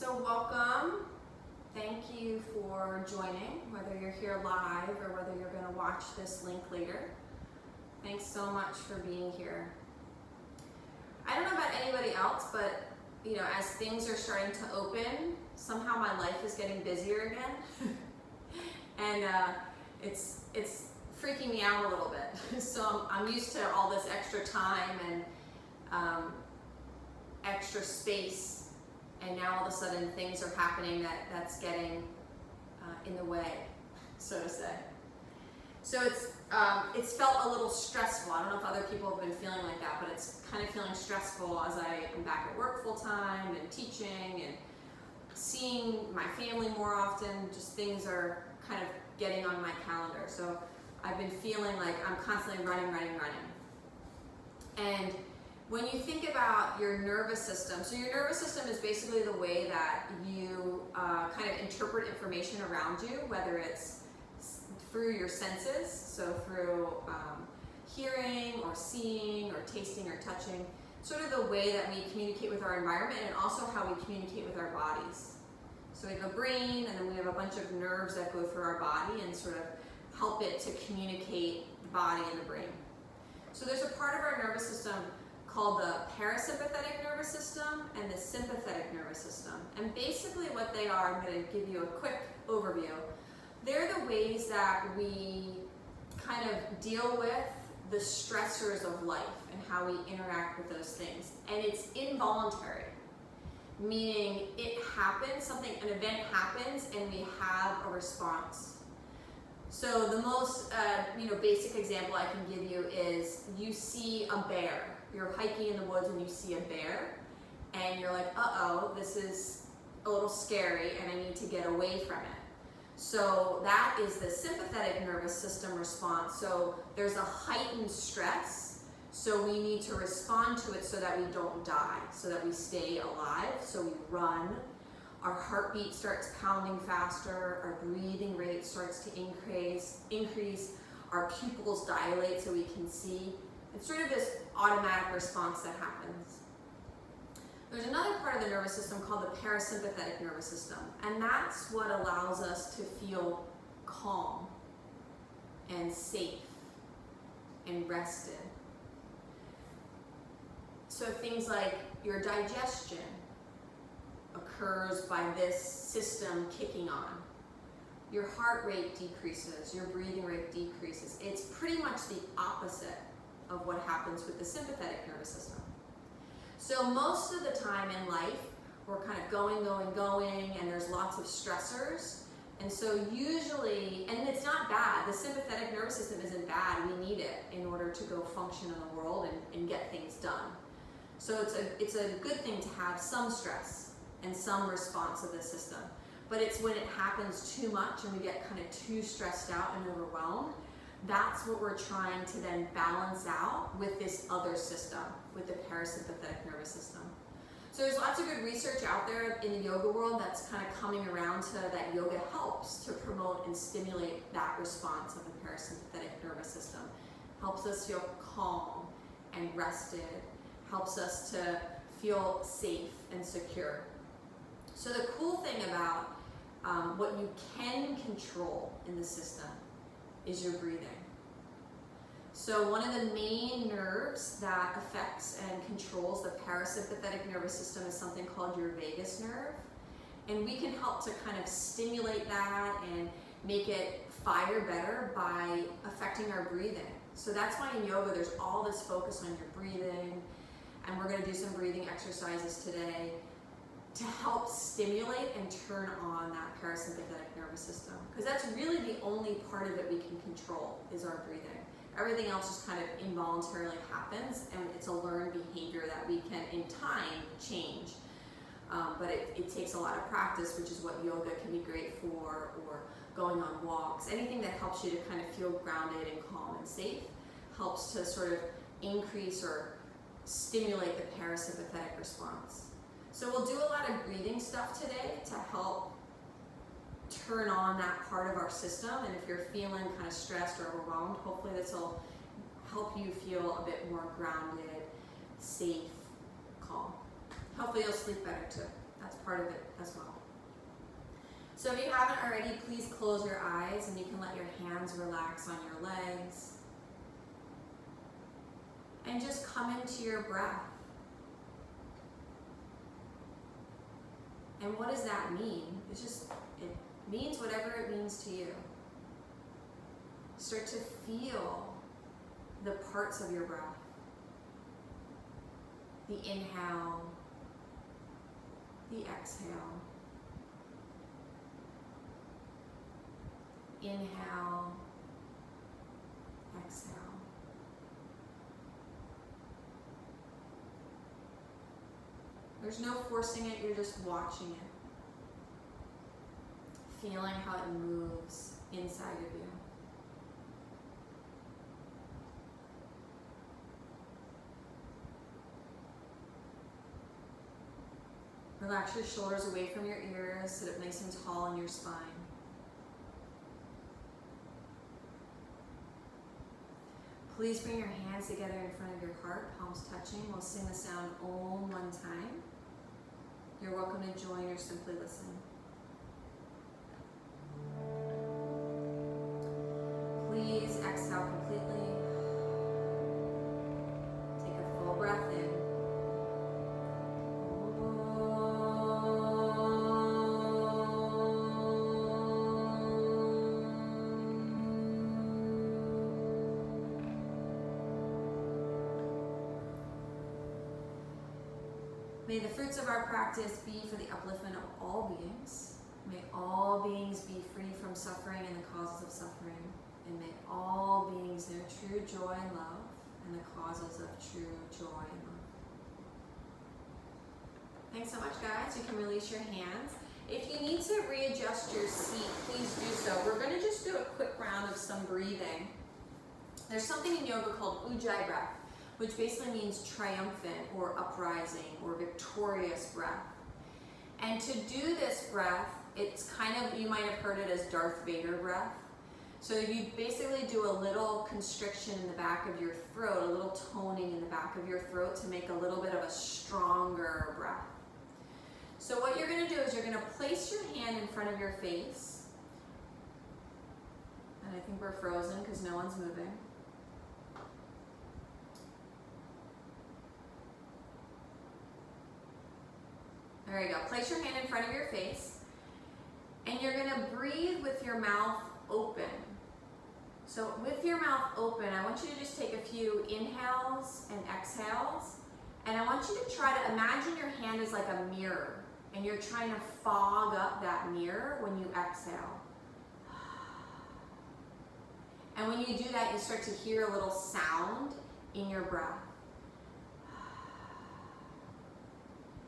So welcome. Thank you for joining, whether you're here live or whether you're going to watch this link later. Thanks so much for being here. I don't know about anybody else, but as things are starting to open, somehow my life is getting busier again. And it's freaking me out a little bit. So I'm used to all this extra time and extra space. And now all of a sudden things are happening that's getting in the way, so to say. So it's felt a little stressful. I don't know if other people have been feeling like that, but it's kind of feeling stressful as I am back at work full time and teaching and seeing my family more often. Just things are kind of getting on my calendar. So I've been feeling like I'm constantly running. And when you think about your nervous system, so your nervous system is basically the way that you kind of interpret information around you, whether it's through your senses, so through hearing or seeing or tasting or touching, sort of the way that we communicate with our environment and also how we communicate with our bodies. So we have a brain and then we have a bunch of nerves that go through our body and sort of help it to communicate the body and the brain. So there's a part of our nervous system called the parasympathetic nervous system and the sympathetic nervous system. And basically what they are, I'm going to give you a quick overview. They're the ways that we kind of deal with the stressors of life and how we interact with those things. And it's involuntary, meaning it happens, an event happens and we have a response. So the most basic example I can give you is you see a bear. You're hiking in the woods and you see a bear and you're like, uh-oh, this is a little scary and I need to get away from it. So that is the sympathetic nervous system response. So there's a heightened stress, so we need to respond to it so that we don't die, so that we stay alive. So we run, our heartbeat starts pounding faster, our breathing rate starts to increase, our pupils dilate so we can see. It's sort of this automatic response that happens. There's another part of the nervous system called the parasympathetic nervous system, and that's what allows us to feel calm and safe and rested. So things like your digestion occurs by this system kicking on. Your heart rate decreases, your breathing rate decreases. It's pretty much the opposite of what happens with the sympathetic nervous system. So most of the time in life, we're kind of going, and there's lots of stressors. And so usually, and it's not bad, the sympathetic nervous system isn't bad, we need it in order to go function in the world and get things done. So it's a good thing to have some stress and some response of the system. But it's when it happens too much and we get kind of too stressed out and overwhelmed, that's what we're trying to then balance out with this other system, with the parasympathetic nervous system. So there's lots of good research out there in the yoga world that's kind of coming around to that yoga helps to promote and stimulate that response of the parasympathetic nervous system. Helps us feel calm and rested, helps us to feel safe and secure. So the cool thing about what you can control in the system is your breathing. So one of the main nerves that affects and controls the parasympathetic nervous system is something called your vagus nerve. And we can help to kind of stimulate that and make it fire better by affecting our breathing. So that's why in yoga there's all this focus on your breathing, and we're going to do some breathing exercises today to help stimulate and turn on that parasympathetic nervous system. Because that's really the only part of it we can control is our breathing. Everything else just kind of involuntarily happens, and it's a learned behavior that we can, in time, change. But it takes a lot of practice, which is what yoga can be great for, or going on walks. Anything that helps you to kind of feel grounded and calm and safe helps to sort of increase or stimulate the parasympathetic response. So we'll do a lot of breathing stuff today to help turn on that part of our system. And if you're feeling kind of stressed or overwhelmed, hopefully this will help you feel a bit more grounded, safe, calm. Hopefully you'll sleep better too. That's part of it as well. So if you haven't already, please close your eyes and you can let your hands relax on your legs. And just come into your breath. And what does that mean? It means whatever it means to you. Start to feel the parts of your breath. The inhale, the exhale. Inhale, exhale. There's no forcing it, you're just watching it. Feeling how it moves inside of you. Relax your shoulders away from your ears, sit up nice and tall in your spine. Please bring your hands together in front of your heart, palms touching. We'll sing the sound Om one time. You're welcome to join or simply listen. Please exhale completely. Take a full breath in. May the fruits of our practice be for the upliftment of all beings. May all beings be free from suffering and the causes of suffering. And may all beings know true joy and love and the causes of true joy and love. Thanks so much, guys. You can release your hands. If you need to readjust your seat, please do so. We're going to just do a quick round of some breathing. There's something in yoga called Ujjayi breath, which basically means triumphant or uprising or victorious breath. And to do this breath, it's kind of, you might have heard it as Darth Vader breath. So you basically do a little constriction in the back of your throat, a little toning in the back of your throat to make a little bit of a stronger breath. So what you're going to do is you're going to place your hand in front of your face. And I think we're frozen because no one's moving. There you go. Place your hand in front of your face. And you're going to breathe with your mouth open. So with your mouth open, I want you to just take a few inhales and exhales. And I want you to try to imagine your hand is like a mirror. And you're trying to fog up that mirror when you exhale. And when you do that, you start to hear a little sound in your breath.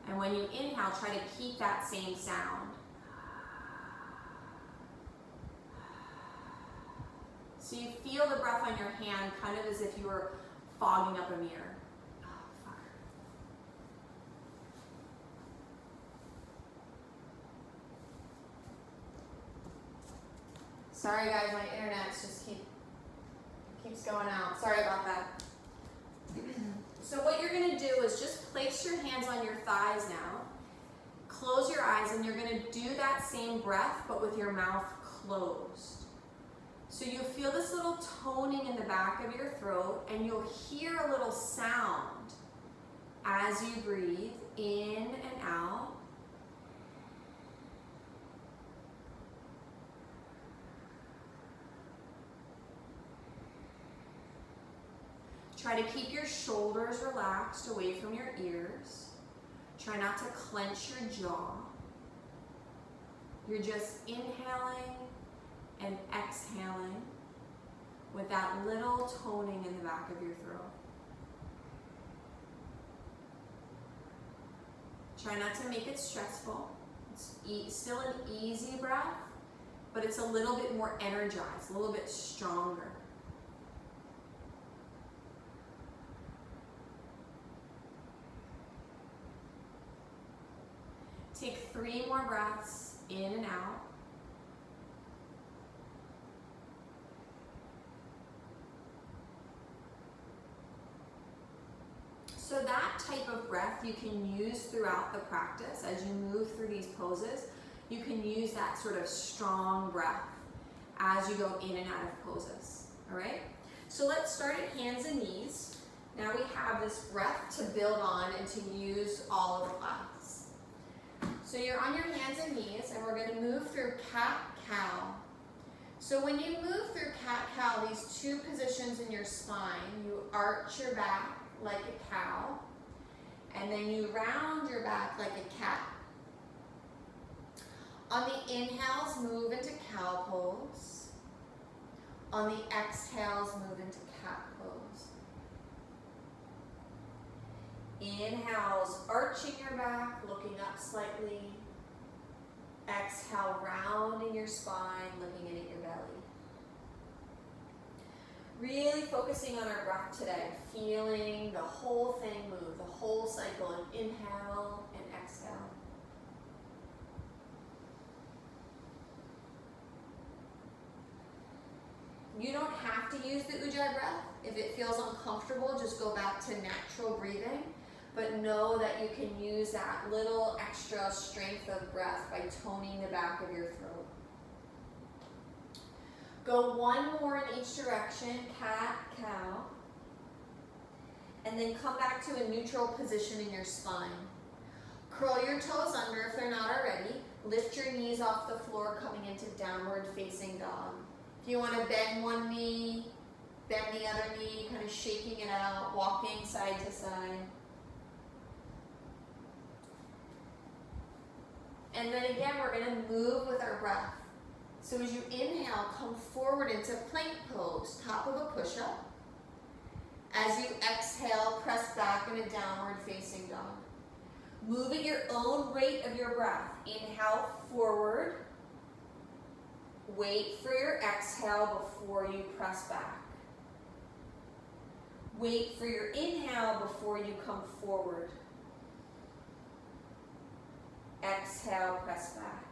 And when you inhale, try to keep that same sound. So you feel the breath on your hand kind of as if you were fogging up a mirror. Oh, fuck. Sorry guys, my internet's just keeps going out. Sorry about that. So what you're going to do is just place your hands on your thighs now. Close your eyes and you're going to do that same breath but with your mouth closed. So you feel this little toning in the back of your throat and you'll hear a little sound as you breathe in and out. Try to keep your shoulders relaxed away from your ears. Try not to clench your jaw. You're just inhaling and exhaling with that little toning in the back of your throat. Try not to make it stressful. It's still an easy breath, but it's a little bit more energized, a little bit stronger. Take 3 more breaths in and out. So that type type of breath you can use throughout the practice as you move through these poses. You can use that sort of strong breath as you go in and out of poses, all right? So let's start at hands and knees. Now we have this breath to build on and to use all of the class. So you're on your hands and knees, and we're going to move through cat-cow. So when you move through cat-cow, these two positions in your spine, you arch your back like a cow, and then you round your back like a cat. On the inhales, move into cow pose. On the exhales, move into cat pose. Inhales, arching your back, looking up slightly. Exhale, rounding your spine, looking in at your belly. Really focusing on our breath today, feeling the whole thing move, the whole cycle of inhale and exhale. You don't have to use the Ujjayi breath. If it feels uncomfortable, just go back to natural breathing. But know that you can use that little extra strength of breath by toning the back of your throat. Go one more in each direction, cat, cow. And then come back to a neutral position in your spine. Curl your toes under if they're not already. Lift your knees off the floor, coming into downward facing dog. If you want to bend one knee, bend the other knee, kind of shaking it out, walking side to side. And then again, we're going to move with our breath. So as you inhale, come forward into plank pose, top of a push-up. As you exhale, press back in a downward facing dog. Move at your own rate of your breath. Inhale forward. Wait for your exhale before you press back. Wait for your inhale before you come forward. Exhale, press back.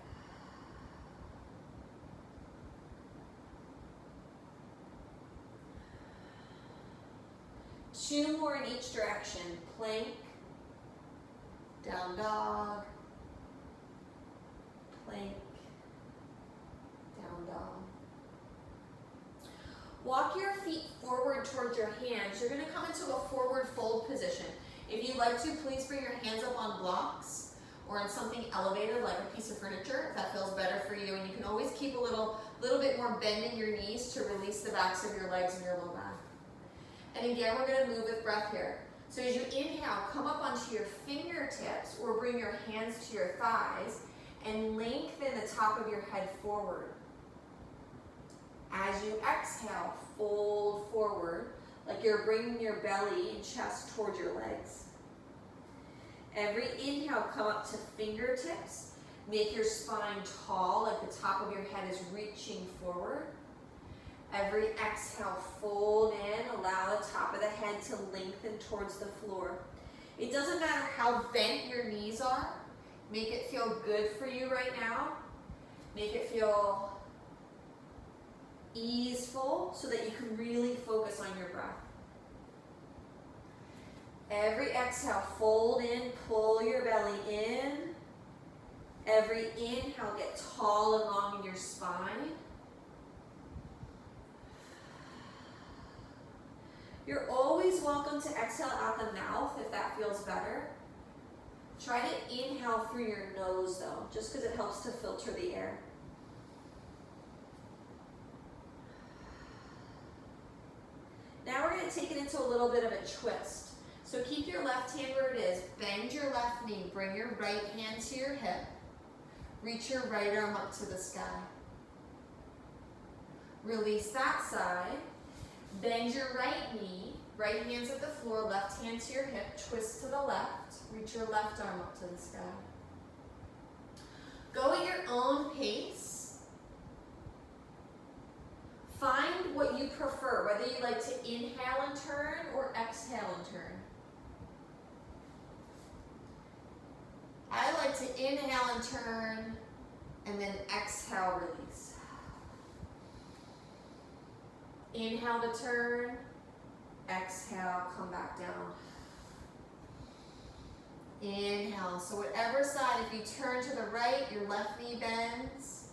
Two more in each direction. Plank, down dog, plank, down dog. Walk your feet forward towards your hands. You're going to come into a forward fold position. If you'd like to, please bring your hands up on blocks or on something elevated like a piece of furniture, if that feels better for you. And you can always keep a little bit more bend in your knees to release the backs of your legs and your low back. And again, we're going to move with breath here. So as you inhale, come up onto your fingertips or bring your hands to your thighs and lengthen the top of your head forward. As you exhale, fold forward like you're bringing your belly and chest towards your legs. Every inhale, come up to fingertips. Make your spine tall, like the top of your head is reaching forward. Every exhale, fold in. Allow the top of the head to lengthen towards the floor. It doesn't matter how bent your knees are. Make it feel good for you right now. Make it feel easeful so that you can really focus on your breath. Every exhale, fold in, pull your belly in. Every inhale, get tall and long in your spine. You're always welcome to exhale out the mouth if that feels better. Try to inhale through your nose though, just because it helps to filter the air. Now we're going to take it into a little bit of a twist. So keep your left hand where it is. Bend your left knee. Bring your right hand to your hip. Reach your right arm up to the sky. Release that side. Bend your right knee. Right hand's at the floor. Left hand to your hip. Twist to the left. Reach your left arm up to the sky. Go at your own pace. Find what you prefer, whether you like to inhale and turn or exhale and turn. I like to inhale and turn and then exhale, release. Inhale to turn, exhale, come back down. Inhale. So whatever side, if you turn to the right, your left knee bends.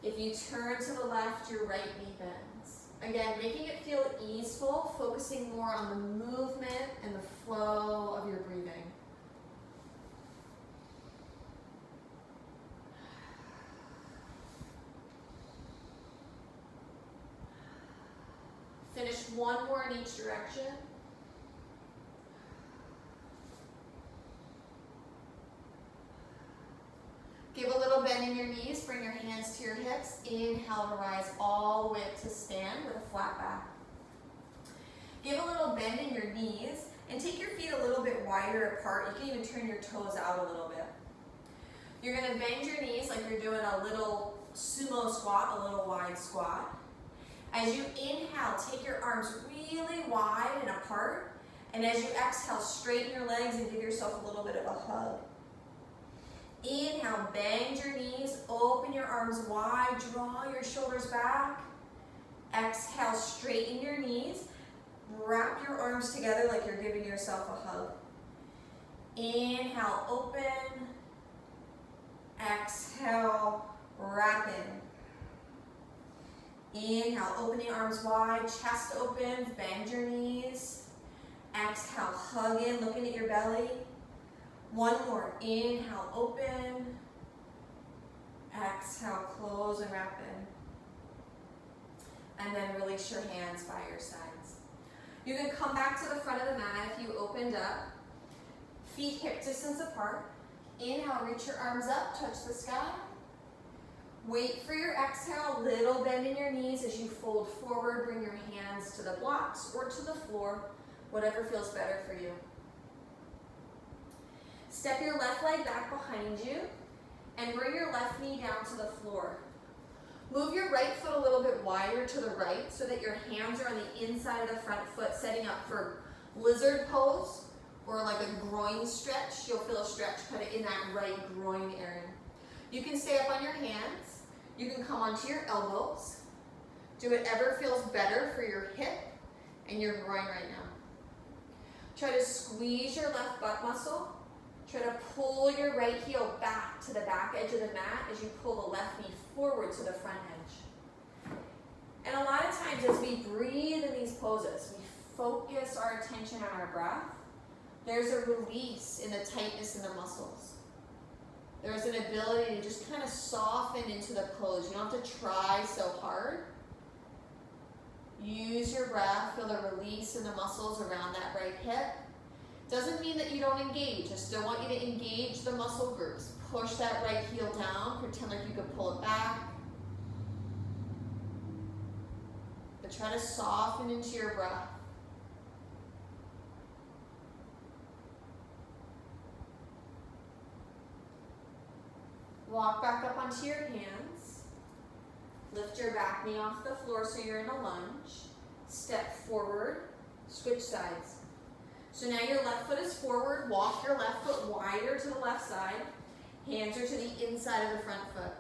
If you turn to the left, your right knee bends. Again, making it feel easeful, focusing more on the movement and the flow of your breathing. Finish one more in each direction. Give a little bend in your knees, bring your hands to your hips. Inhale to rise all the way up to stand with a flat back. Give a little bend in your knees and take your feet a little bit wider apart. You can even turn your toes out a little bit. You're going to bend your knees like you're doing a little sumo squat, a little wide squat. As you inhale, take your arms really wide and apart. And as you exhale, straighten your legs and give yourself a little bit of a hug. Inhale, bend your knees, open your arms wide, draw your shoulders back. Exhale, straighten your knees. Wrap your arms together like you're giving yourself a hug. Inhale, open. Exhale, wrap in. Inhale, opening arms wide, chest open, bend your knees. Exhale, hug in, looking at your belly. One more, inhale, open. Exhale, close and wrap in. And then release your hands by your sides. You can come back to the front of the mat if you opened up. Feet hip distance apart. Inhale, reach your arms up, touch the sky. Wait for your exhale, little bend in your knees as you fold forward. Bring your hands to the blocks or to the floor, whatever feels better for you. Step your left leg back behind you and bring your left knee down to the floor. Move your right foot a little bit wider to the right so that your hands are on the inside of the front foot, setting up for lizard pose or like a groin stretch. You'll feel a stretch kind of in that right groin area. You can stay up on your hands. You can come onto your elbows. Do whatever feels better for your hip and your groin right now. Try to squeeze your left butt muscle. Try to pull your right heel back to the back edge of the mat as you pull the left knee forward to the front edge. And a lot of times as we breathe in these poses, we focus our attention on our breath. There's a release in the tightness in the muscles. There's an ability to just kind of soften into the pose. You don't have to try so hard. Use your breath, feel the release in the muscles around that right hip. Doesn't mean that you don't engage. I still want you to engage the muscle groups. Push that right heel down, pretend like you could pull it back. But try to soften into your breath. Walk back up onto your hands. Lift your back knee off the floor so you're in a lunge. Step forward, switch sides. So now your left foot is forward. Walk your left foot wider to the left side. Hands are to the inside of the front foot.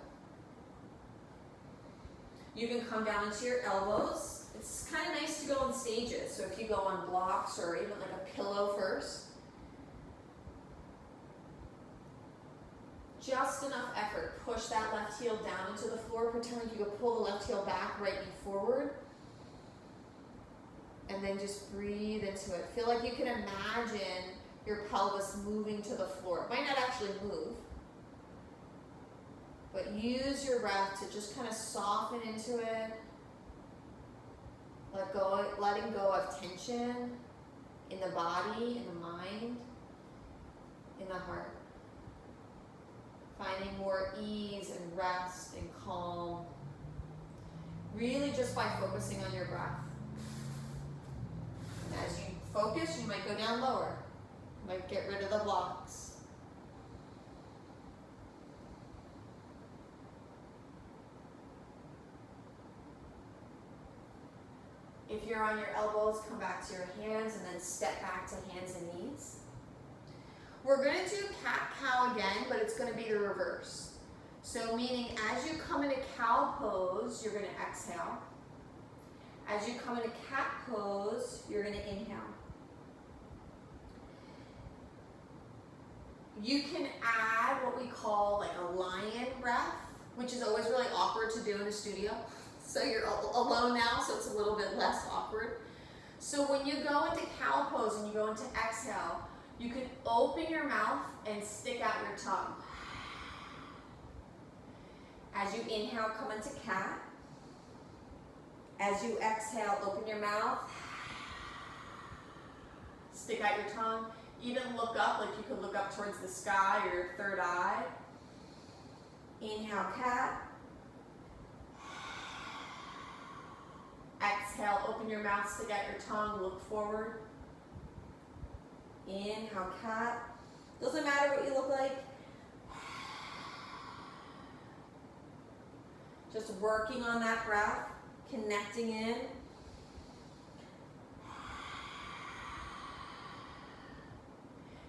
You can come down into your elbows. It's kind of nice to go in stages. So if you go on blocks or even like a pillow first. Just enough effort. Push that left heel down into the floor. Pretend like you could pull the left heel back, right knee forward. And then just breathe into it. Feel like you can imagine your pelvis moving to the floor. It might not actually move. But use your breath to just kind of soften into it. Letting go of tension in the body, in the mind, in the heart. Finding more ease and rest and calm. Really just by focusing on your breath. And as you focus, you might go down lower. You might get rid of the blocks. If you're on your elbows, come back to your hands and then step back to hands and knees. We're going to do cat-cow again, but it's going to be the reverse. So meaning as you come into cow pose, you're going to exhale. As you come into cat pose, you're going to inhale. You can add what we call like a lion breath, which is always really awkward to do in a studio. So you're alone now, so it's a little bit less awkward. So when you go into cow pose and you go into exhale, you can open your mouth and stick out your tongue. As you inhale, come into cat. As you exhale, open your mouth. Stick out your tongue. Even look up, like you could look up towards the sky or your third eye. Inhale, cat. Exhale, open your mouth, stick out your tongue, look forward. Inhale, cat. Doesn't matter what you look like. Just working on that breath, connecting in.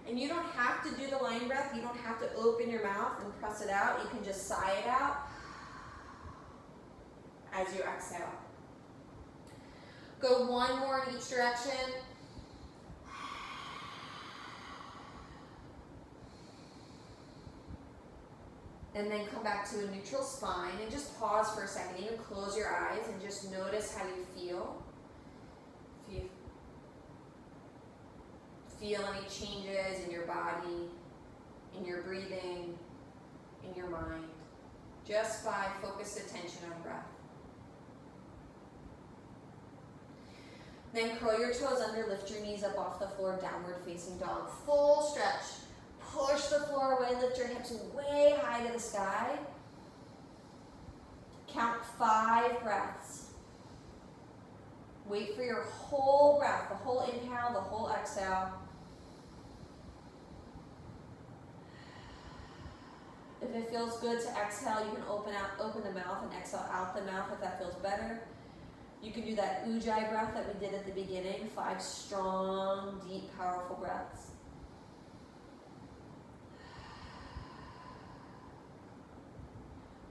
And you don't have to do the lion breath. You don't have to open your mouth and press it out. You can just sigh it out as you exhale. Go one more in each direction. And then come back to a neutral spine and just pause for a second. Even close your eyes and just notice how you feel. If you feel any changes in your body, in your breathing, in your mind, just by focused attention on breath. Then curl your toes under, lift your knees up off the floor, downward facing dog. Full stretch. Push the floor away, lift your hips way high to the sky. Count 5 breaths. Wait for your whole breath, the whole inhale, the whole exhale. If it feels good to exhale, you can open the mouth and exhale out the mouth if that feels better. You can do that ujjayi breath that we did at the beginning, 5 strong, deep, powerful breaths.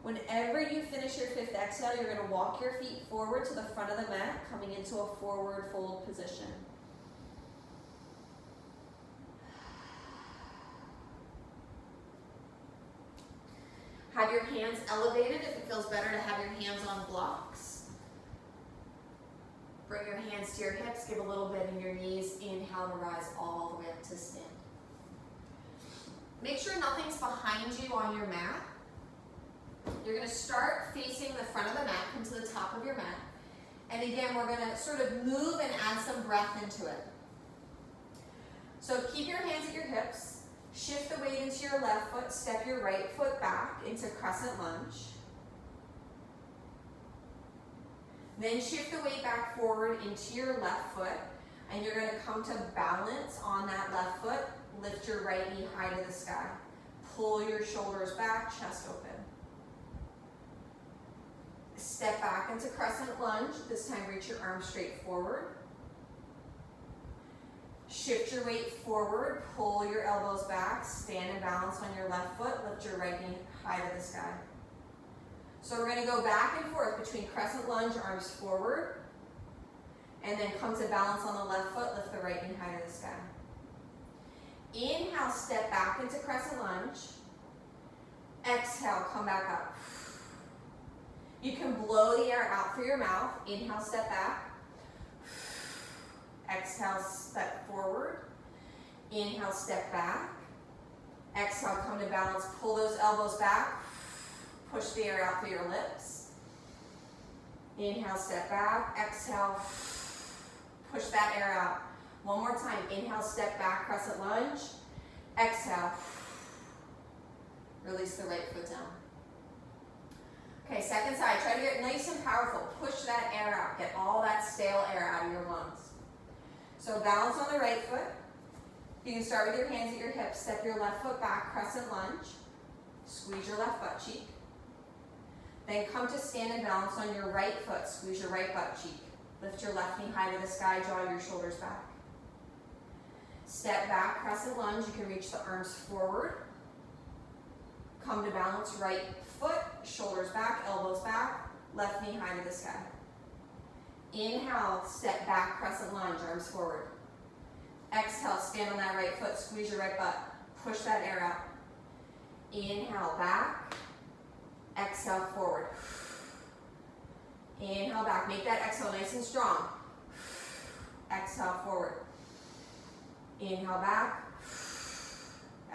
Whenever you finish your 5th exhale, you're going to walk your feet forward to the front of the mat, coming into a forward fold position. Have your hands elevated if it feels better to have your hands on blocks. Bring your hands to your hips, give a little bit in your knees. Inhale to rise all the way up to stand. Make sure nothing's behind you on your mat. You're going to start facing the front of the mat, come to the top of your mat. And again, we're going to sort of move and add some breath into it. So keep your hands at your hips. Shift the weight into your left foot. Step your right foot back into crescent lunge. Then shift the weight back forward into your left foot. And you're going to come to balance on that left foot. Lift your right knee high to the sky. Pull your shoulders back, chest open. Step back into crescent lunge. This time reach your arms straight forward. Shift your weight forward, pull your elbows back, stand and balance on your left foot, lift your right knee high to the sky. So we're going to go back and forth between crescent lunge, arms forward, and then come to balance on the left foot, lift the right knee high to the sky. Inhale, step back into crescent lunge. Exhale, come back up. You can blow the air out through your mouth. Inhale, step back. Exhale, step forward. Inhale, step back. Exhale, come to balance. Pull those elbows back. Push the air out through your lips. Inhale, step back. Exhale, push that air out. One more time. Inhale, step back, crescent lunge. Exhale. Release the right foot down. Okay, second side. Try to get nice and powerful. Push that air out. Get all that stale air out of your lungs. So balance on the right foot. You can start with your hands at your hips. Step your left foot back, crescent lunge. Squeeze your left butt cheek. Then come to stand and balance on your right foot. Squeeze your right butt cheek. Lift your left knee high to the sky. Draw your shoulders back. Step back, crescent lunge. You can reach the arms forward. Come to balance, right foot, shoulders back, elbows back, left knee high to the sky. Inhale, step back, crescent lunge, arms forward. Exhale, stand on that right foot, squeeze your right butt. Push that air out. Inhale back, exhale forward. Inhale back, make that exhale nice and strong. Exhale forward. Inhale back,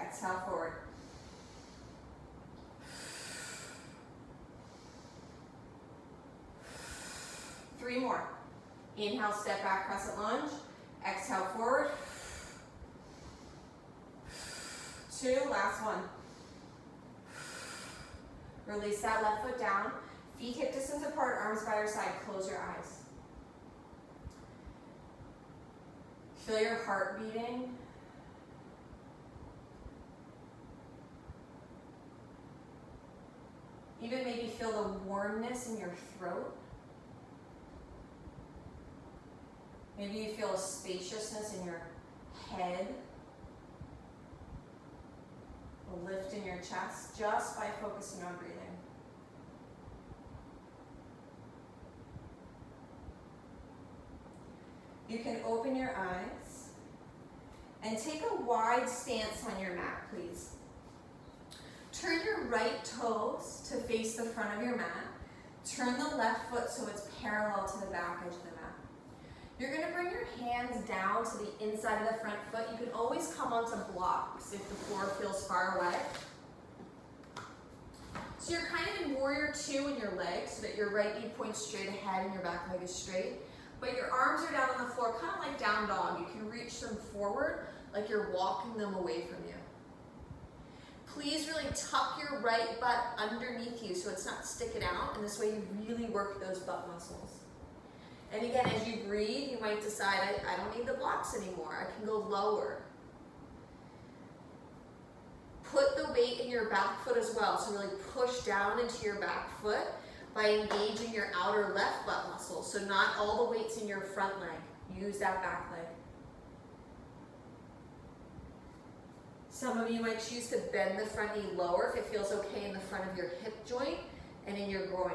exhale forward. Three more. Inhale, step back, crescent lunge. Exhale forward. Two, last one. Release that left foot down. Feet hip distance apart, arms by your side. Close your eyes. Feel your heart beating. Even maybe feel the warmness in your throat. Maybe you feel a spaciousness in your head. A lift in your chest just by focusing on breathing. You can open your eyes and take a wide stance on your mat, please. Turn your right toes to face the front of your mat. Turn the left foot so it's parallel to the back edge of the mat. You're going to bring your hands down to the inside of the front foot. You can always come onto blocks if the floor feels far away. So you're kind of in warrior two in your legs so that your right knee points straight ahead and your back leg is straight. But your arms are down on the floor, kind of like down dog. You can reach them forward like you're walking them away from you. Please really tuck your right butt underneath you so it's not sticking out, and this way you really work those butt muscles. And again, as you breathe, you might decide, I don't need the blocks anymore. I can go lower. Put the weight in your back foot as well. So really push down into your back foot by engaging your outer left butt muscle. So not all the weight's in your front leg. Use that back leg. Some of you might choose to bend the front knee lower if it feels okay in the front of your hip joint and in your groin.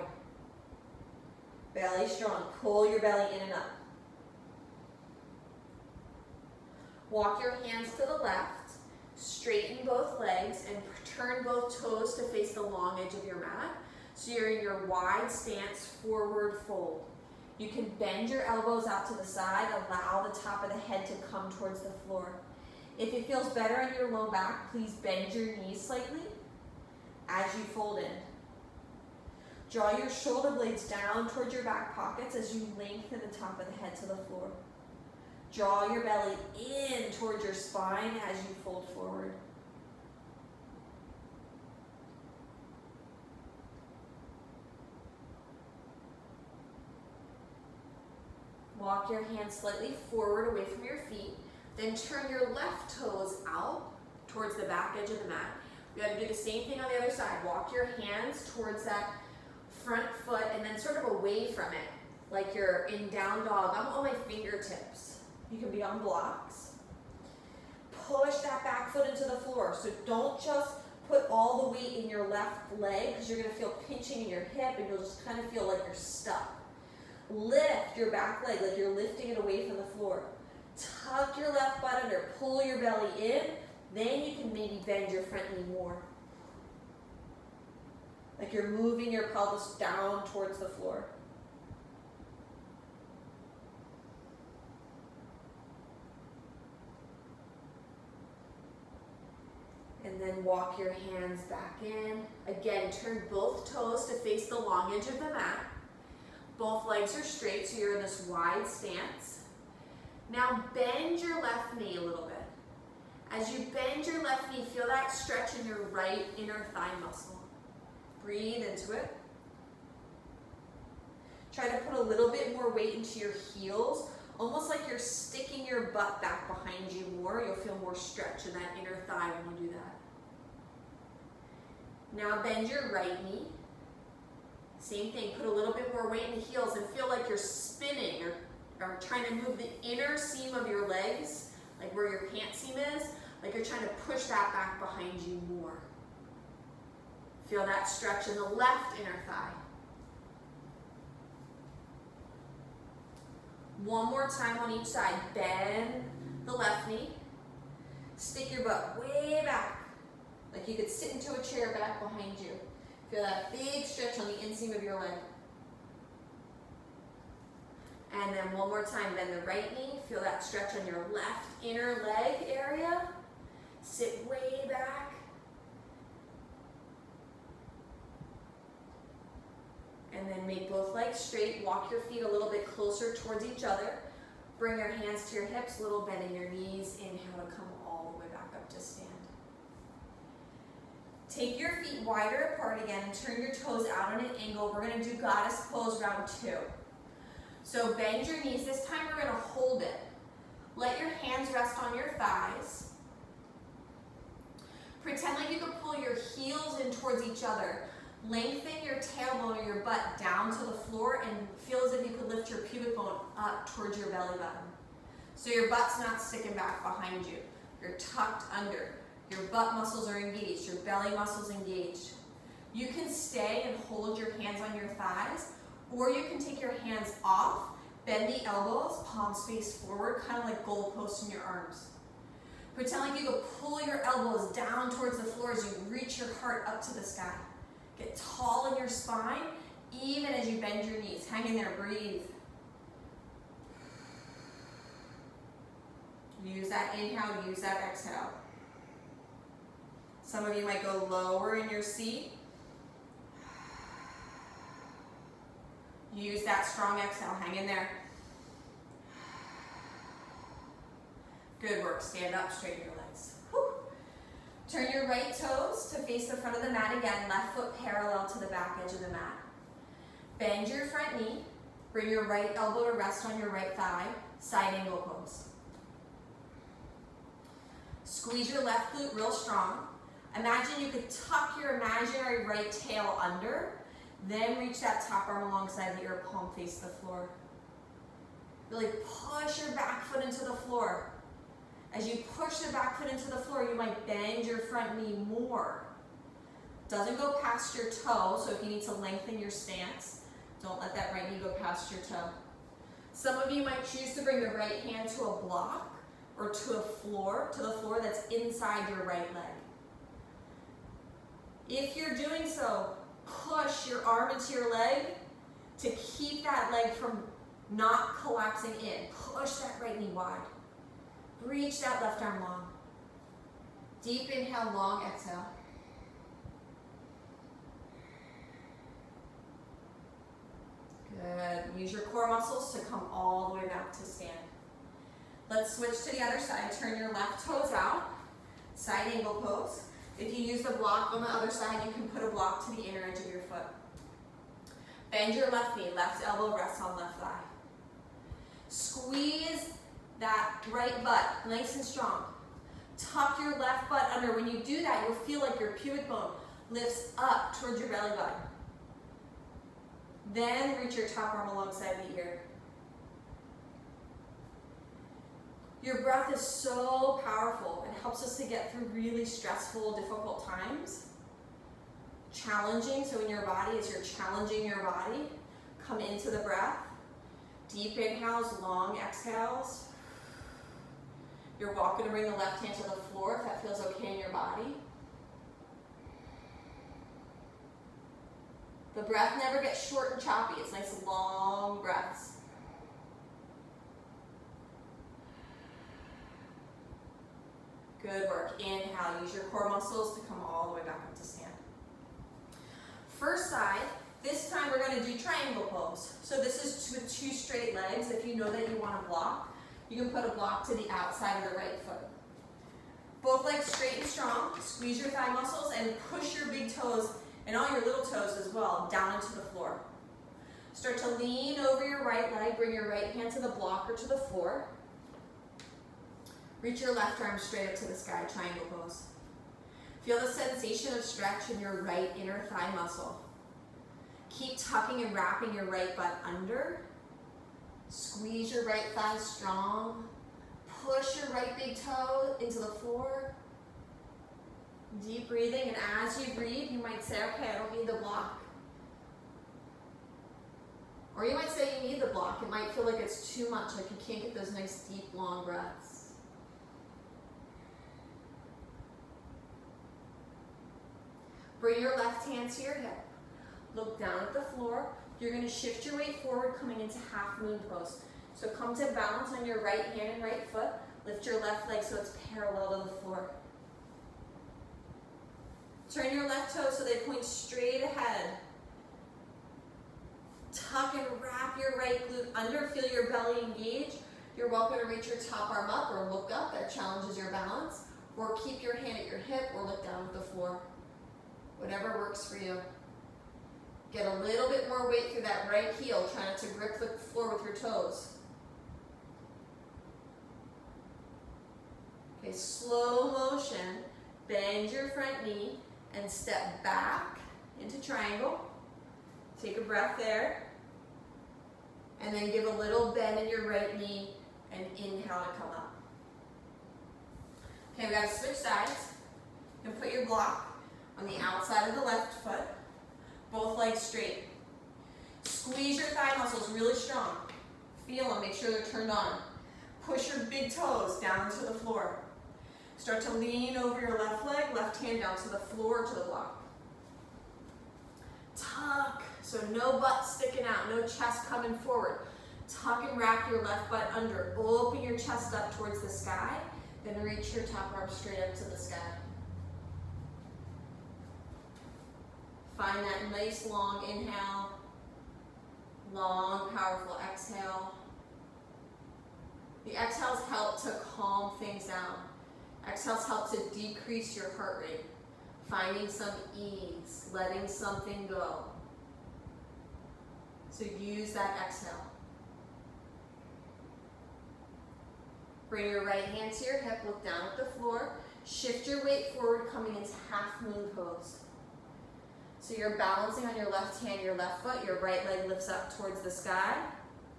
Belly strong. Pull your belly in and up. Walk your hands to the left. Straighten both legs and turn both toes to face the long edge of your mat. So you're in your wide stance, forward fold. You can bend your elbows out to the side. Allow the top of the head to come towards the floor. If it feels better on your low back, please bend your knees slightly as you fold in. Draw your shoulder blades down towards your back pockets as you lengthen the top of the head to the floor. Draw your belly in towards your spine as you fold forward. Walk your hands slightly forward away from your feet. Then turn your left toes out towards the back edge of the mat. We got to do the same thing on the other side. Walk your hands towards that front foot and then sort of away from it, like you're in down dog. I'm on my fingertips. You can be on blocks. Push that back foot into the floor. So don't just put all the weight in your left leg because you're going to feel pinching in your hip and you'll just kind of feel like you're stuck. Lift your back leg like you're lifting it away from the floor. Tuck your left butt under, pull your belly in, then you can maybe bend your front knee more. Like you're moving your pelvis down towards the floor. And then walk your hands back in. Again, turn both toes to face the long edge of the mat. Both legs are straight, so you're in this wide stance. Now bend your left knee a little bit. As you bend your left knee, feel that stretch in your right inner thigh muscle. Breathe into it. Try to put a little bit more weight into your heels, almost like you're sticking your butt back behind you more. You'll feel more stretch in that inner thigh when you do that. Now bend your right knee. Same thing, put a little bit more weight in the heels and feel like you're spinning or trying to move the inner seam of your legs, like where your pant seam is, like you're trying to push that back behind you more. Feel that stretch in the left inner thigh. One more time on each side. Bend the left knee. Stick your butt way back, like you could sit into a chair back behind you. Feel that big stretch on the inseam of your leg. And then one more time, bend the right knee. Feel that stretch on your left inner leg area. Sit way back. And then make both legs straight. Walk your feet a little bit closer towards each other. Bring your hands to your hips, little bend in your knees. Inhale to come all the way back up to stand. Take your feet wider apart again and turn your toes out on an angle. We're going to do goddess pose round 2. So bend your knees. This time we're going to hold it. Let your hands rest on your thighs. Pretend like you could pull your heels in towards each other. Lengthen your tailbone or your butt down to the floor and feel as if you could lift your pubic bone up towards your belly button. So your butt's not sticking back behind you. You're tucked under. Your butt muscles are engaged. Your belly muscles engaged. You can stay and hold your hands on your thighs, or you can take your hands off, bend the elbows, palms face forward, kind of like goalposts in your arms. Pretend like you could pull your elbows down towards the floor as you reach your heart up to the sky. Get tall in your spine, even as you bend your knees. Hang in there, breathe. Use that inhale, use that exhale. Some of you might go lower in your seat. Use that strong exhale, hang in there. Good work, stand up, straighten your legs. Whew. Turn your right toes to face the front of the mat again, left foot parallel to the back edge of the mat. Bend your front knee, bring your right elbow to rest on your right thigh, side angle pose. Squeeze your left glute real strong. Imagine you could tuck your imaginary right tail under, then reach that top arm alongside the ear, palm face the floor. Really push your back foot into the floor. As you push the back foot into the floor, you might bend your front knee more. Doesn't go past your toe, so if you need to lengthen your stance, don't let that right knee go past your toe. Some of you might choose to bring the right hand to a block or to the floor that's inside your right leg. If you're doing so, push your arm into your leg to keep that leg from not collapsing in. Push that right knee wide. Reach that left arm long. Deep inhale, long exhale. Good. Use your core muscles to come all the way back to stand. Let's switch to the other side. Turn your left toes out. Side angle pose. If you use the block on the other side, you can put a block to the inner edge of your foot. Bend your left knee. Left elbow rests on left thigh. Squeeze that right butt nice and strong. Tuck your left butt under. When you do that, you'll feel like your pubic bone lifts up towards your belly button. Then reach your top arm alongside the ear. Your breath is so powerful. It helps us to get through really stressful, difficult times. Challenging, so in your body, as you're challenging your body, come into the breath. Deep inhales, long exhales. You're welcome to bring the left hand to the floor if that feels okay in your body. The breath never gets short and choppy. It's nice long breaths. Good work. Inhale. Use your core muscles to come all the way back up to stand. First side. This time we're going to do triangle pose. So this is with 2 straight legs. If you know that you want to block, you can put a block to the outside of the right foot. Both legs straight and strong. Squeeze your thigh muscles and push your big toes and all your little toes as well down into the floor. Start to lean over your right leg. Bring your right hand to the block or to the floor. Reach your left arm straight up to the sky, triangle pose. Feel the sensation of stretch in your right inner thigh muscle. Keep tucking and wrapping your right butt under. Squeeze your right thigh strong. Push your right big toe into the floor. Deep breathing, and as you breathe, you might say, okay, I don't need the block. Or you might say you need the block. It might feel like it's too much, like you can't get those nice, deep, long breaths. Bring your left hand to your hip. Look down at the floor. You're going to shift your weight forward, coming into half moon pose. So come to balance on your right hand and right foot. Lift your left leg so it's parallel to the floor. Turn your left toes so they point straight ahead. Tuck and wrap your right glute under. Feel your belly engage. You're welcome to reach your top arm up or look up. That challenges your balance. Or keep your hand at your hip or look down at the floor. Whatever works for you. Get a little bit more weight through that right heel. Try not to grip the floor with your toes. Okay, slow motion. Bend your front knee and step back into triangle. Take a breath there. And then give a little bend in your right knee and inhale to come up. Okay, we gotta switch sides. And put your block on the outside of the left foot. Both legs straight. Squeeze your thigh muscles really strong. Feel them, make sure they're turned on. Push your big toes down to the floor. Start to lean over your left leg, left hand down to the floor, to the block. Tuck, so no butt sticking out, no chest coming forward. Tuck and wrap your left butt under. Open your chest up towards the sky, then reach your top arm straight up to the sky. Find that nice long inhale, long, powerful exhale. The exhales help to calm things down. Exhales help to decrease your heart rate, finding some ease, letting something go. So use that exhale. Bring your right hand to your hip, look down at the floor. Shift your weight forward, coming into half moon pose. So you're balancing on your left hand, your left foot, your right leg lifts up towards the sky,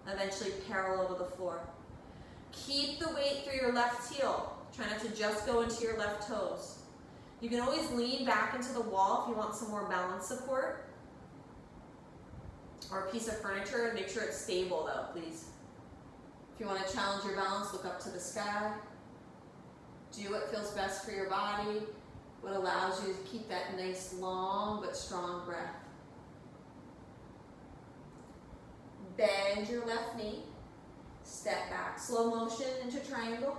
eventually parallel to the floor. Keep the weight through your left heel. Try not to just go into your left toes. You can always lean back into the wall if you want some more balance support. Or a piece of furniture, and make sure it's stable though, please. If you want to challenge your balance, look up to the sky. Do what feels best for your body, what allows you to keep that nice, long, but strong breath. Bend your left knee, step back, slow motion into triangle.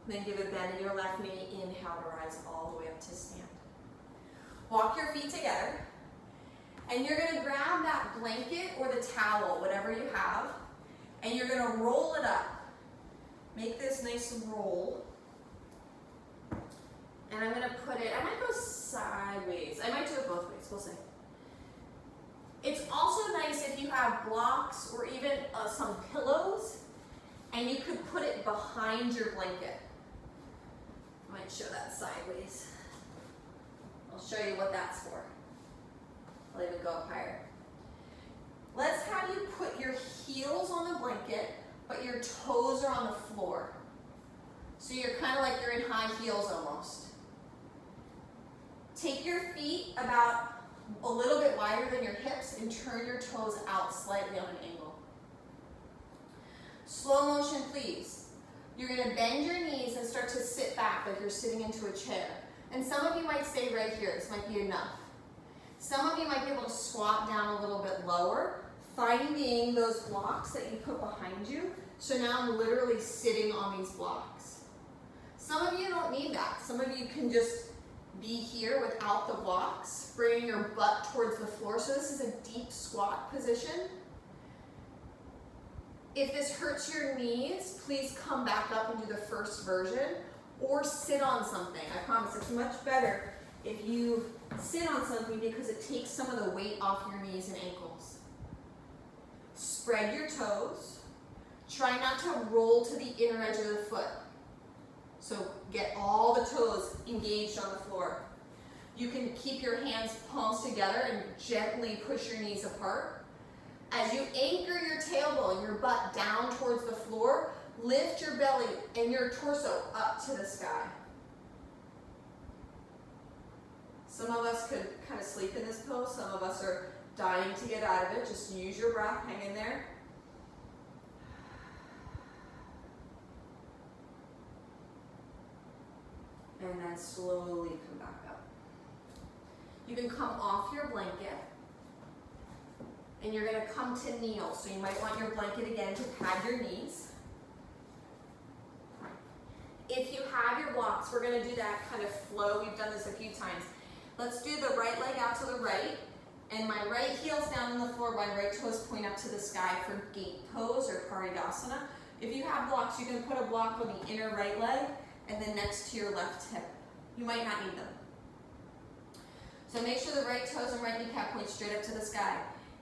Then give a bend in your left knee, inhale to rise all the way up to stand. Walk your feet together, and you're gonna grab that blanket or the towel, whatever you have, and you're gonna roll it up. Make this nice roll. And I'm gonna put it, I might go sideways. I might do it both ways, we'll see. It's also nice if you have blocks or even some pillows, and you could put it behind your blanket. I might show that sideways. I'll show you what that's for. I'll even go up higher. Let's have you put your heels on the blanket, but your toes are on the floor. So you're kind of like you're in high heels almost. Take your feet about a little bit wider than your hips and turn your toes out slightly on an angle. Slow motion, please. You're gonna bend your knees and start to sit back like you're sitting into a chair. And some of you might stay right here, this might be enough. Some of you might be able to squat down a little bit lower, finding those blocks that you put behind you. So now I'm literally sitting on these blocks. Some of you don't need that. Some of you can just be here without the blocks, bringing your butt towards the floor. So this is a deep squat position. If this hurts your knees, please come back up and do the first version, or sit on something. I promise it's much better if you sit on something because it takes some of the weight off your knees and ankles. Spread your toes. Try not to roll to the inner edge of the foot. So get all the toes engaged on the floor. You can keep your hands palms together and gently push your knees apart. As you anchor your tailbone, your butt down towards the floor, lift your belly and your torso up to the sky. Some of us could kind of sleep in this pose. Some of us are dying to get out of it. Just use your breath, hang in there. And then slowly come back up. You can come off your blanket, and you're gonna come to kneel. So you might want your blanket again to pad your knees. If you have your blocks, we're gonna do that kind of flow. We've done this a few times. Let's do the right leg out to the right, and my right heel's down on the floor, my right toes point up to the sky for gate pose or Paridasana. If you have blocks, you can put a block on the inner right leg and then next to your left hip. You might not need them. So make sure the right toes and right kneecap point straight up to the sky.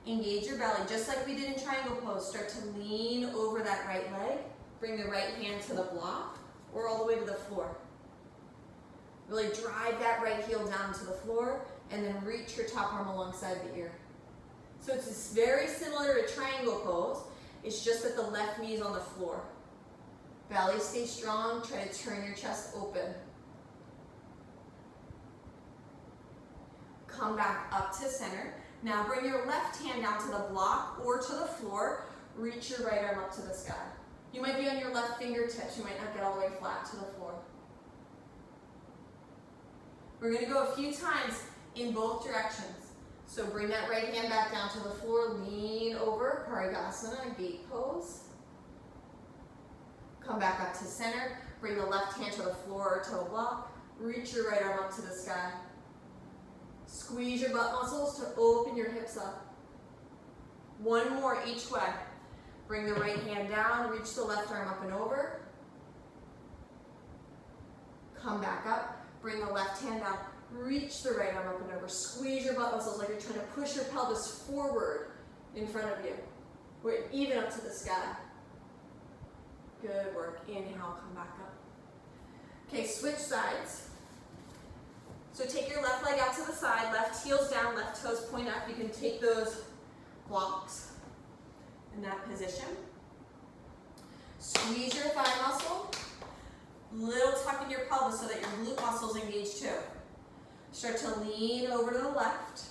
Engage your belly, just like we did in triangle pose. Start to lean over that right leg. Bring the right hand to the block or all the way to the floor. Really drive that right heel down to the floor and then reach your top arm alongside the ear. So it's very similar to triangle pose. It's just that the left knee is on the floor. Belly stays strong. Try to turn your chest open. Come back up to center. Now bring your left hand down to the block or to the floor. Reach your right arm up to the sky. You might be on your left fingertips. You might not get all the way flat to the floor. We're going to go a few times in both directions. So bring that right hand back down to the floor. Lean over, Paridasana, gate pose. Come back up to center. Bring the left hand to the floor or to a block. Reach your right arm up to the sky. Squeeze your butt muscles to open your hips up. One more each way. Bring the right hand down, reach the left arm up and over. Come back up, bring the left hand down, reach the right arm up and over. Squeeze your butt muscles like you're trying to push your pelvis forward in front of you. We're even up to the sky. Good work. Inhale, come back up. Okay, switch sides. So take your left leg out to the side, left heel's down, left toes point up. You can take those blocks in that position. Squeeze your thigh muscle. Little tuck in your pelvis so that your glute muscles engage too. Start to lean over to the left.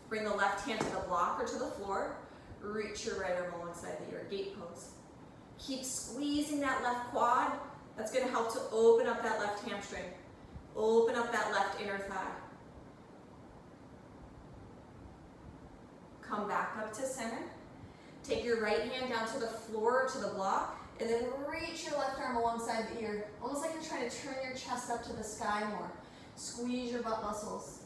Bring the left hand to the block or to the floor. Reach your right arm alongside the ear, gate pose. Keep squeezing that left quad. That's going to help to open up that left hamstring. Open up that left inner thigh. Come back up to center. Take your right hand down to the floor or to the block, and then reach your left arm alongside the ear. Almost like you're trying to turn your chest up to the sky more. Squeeze your butt muscles.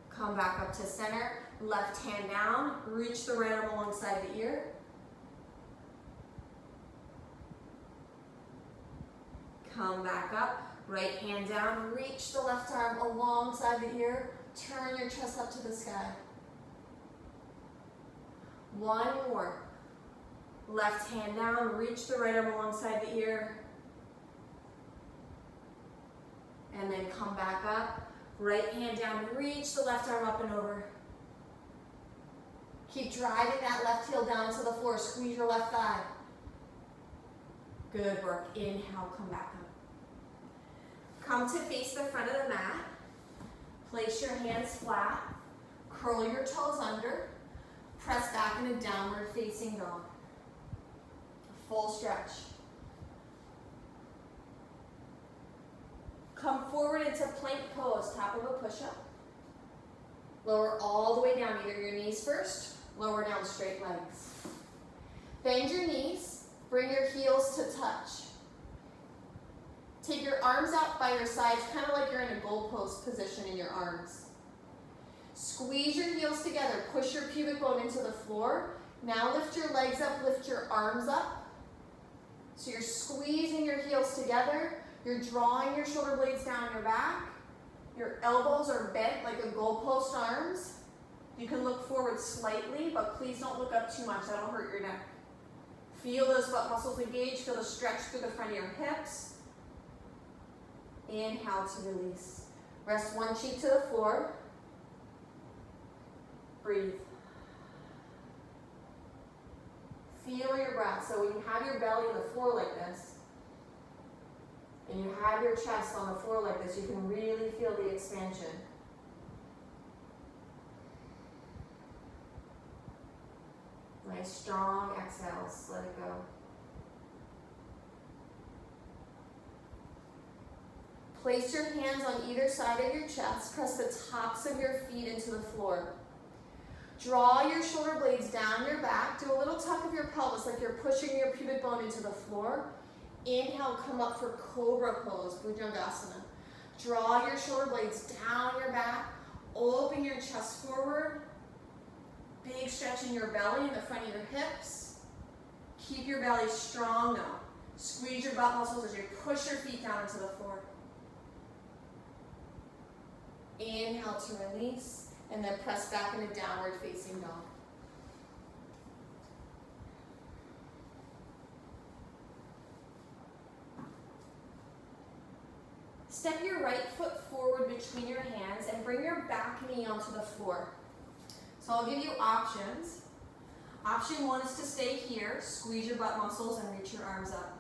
Come back up to center. Left hand down. Reach the right arm alongside the ear. Come back up. Right hand down. Reach the left arm alongside the ear. Turn your chest up to the sky. One more. Left hand down, reach the right arm alongside the ear. And then come back up. Right hand down, reach the left arm up and over. Keep driving that left heel down to the floor. Squeeze your left thigh. Good work. Inhale, come back up. Come to face the front of the mat. Place your hands flat. Curl your toes under. Press back in a downward facing dog. Full stretch. Come forward into plank pose, top of a push-up. Lower all the way down, either your knees first, lower down straight legs. Bend your knees, bring your heels to touch. Take your arms out by your sides, kind of like you're in a goalpost position in your arms. Squeeze your heels together, push your pubic bone into the floor. Now lift your legs up, lift your arms up. So you're squeezing your heels together, you're drawing your shoulder blades down your back. Your elbows are bent like a goalpost arms. You can look forward slightly, but please don't look up too much, that'll hurt your neck. Feel those butt muscles engage, feel the stretch through the front of your hips. Inhale to release. Rest one cheek to the floor. Breathe. Feel your breath. So when you have your belly on the floor like this, and you have your chest on the floor like this, you can really feel the expansion. Nice strong exhales. Let it go. Place your hands on either side of your chest. Press the tops of your feet into the floor. Draw your shoulder blades down your back. Do a little tuck of your pelvis like you're pushing your pubic bone into the floor. Inhale, come up for Cobra Pose, Bhujangasana. Draw your shoulder blades down your back. Open your chest forward. Big stretch in your belly in the front of your hips. Keep your belly strong now. Squeeze your butt muscles as you push your feet down into the floor. Inhale to release, and then press back into downward facing dog. Step your right foot forward between your hands and bring your back knee onto the floor. So I'll give you options. Option 1 is to stay here, squeeze your butt muscles and reach your arms up.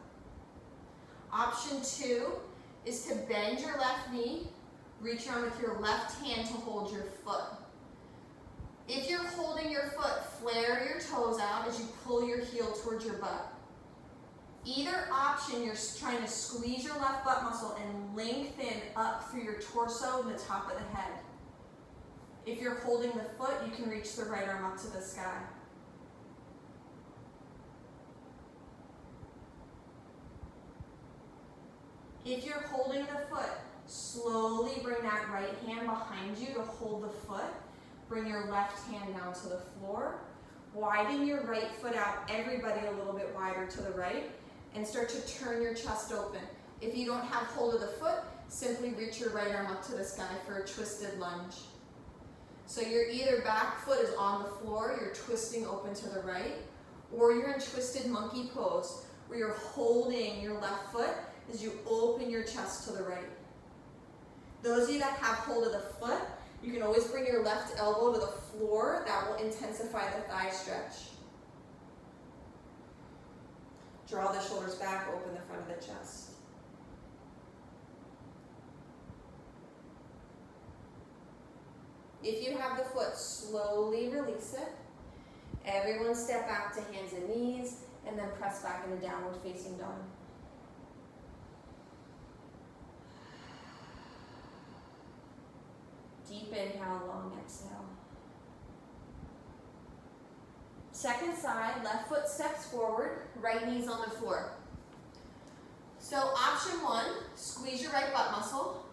Option 2 is to bend your left knee, reach around with your left hand to hold your foot. If you're holding your foot, flare your toes out as you pull your heel towards your butt. Either option, you're trying to squeeze your left butt muscle and lengthen up through your torso and the top of the head. If you're holding the foot, you can reach the right arm up to the sky. If you're holding the foot, slowly bring that right hand behind you to hold the foot. Bring your left hand down to the floor. Widen your right foot out, everybody a little bit wider to the right, and start to turn your chest open. If you don't have hold of the foot, simply reach your right arm up to the sky for a twisted lunge. So your either back foot is on the floor, you're twisting open to the right, or you're in twisted monkey pose, where you're holding your left foot as you open your chest to the right. Those of you that have hold of the foot, you can always bring your left elbow to the floor. That will intensify the thigh stretch. Draw the shoulders back, open the front of the chest. If you have the foot, slowly release it. Everyone step back to hands and knees, and then press back into downward facing dog. Deep inhale, long exhale. Second side, left foot steps forward, right knee's on the floor. So option 1, squeeze your right butt muscle,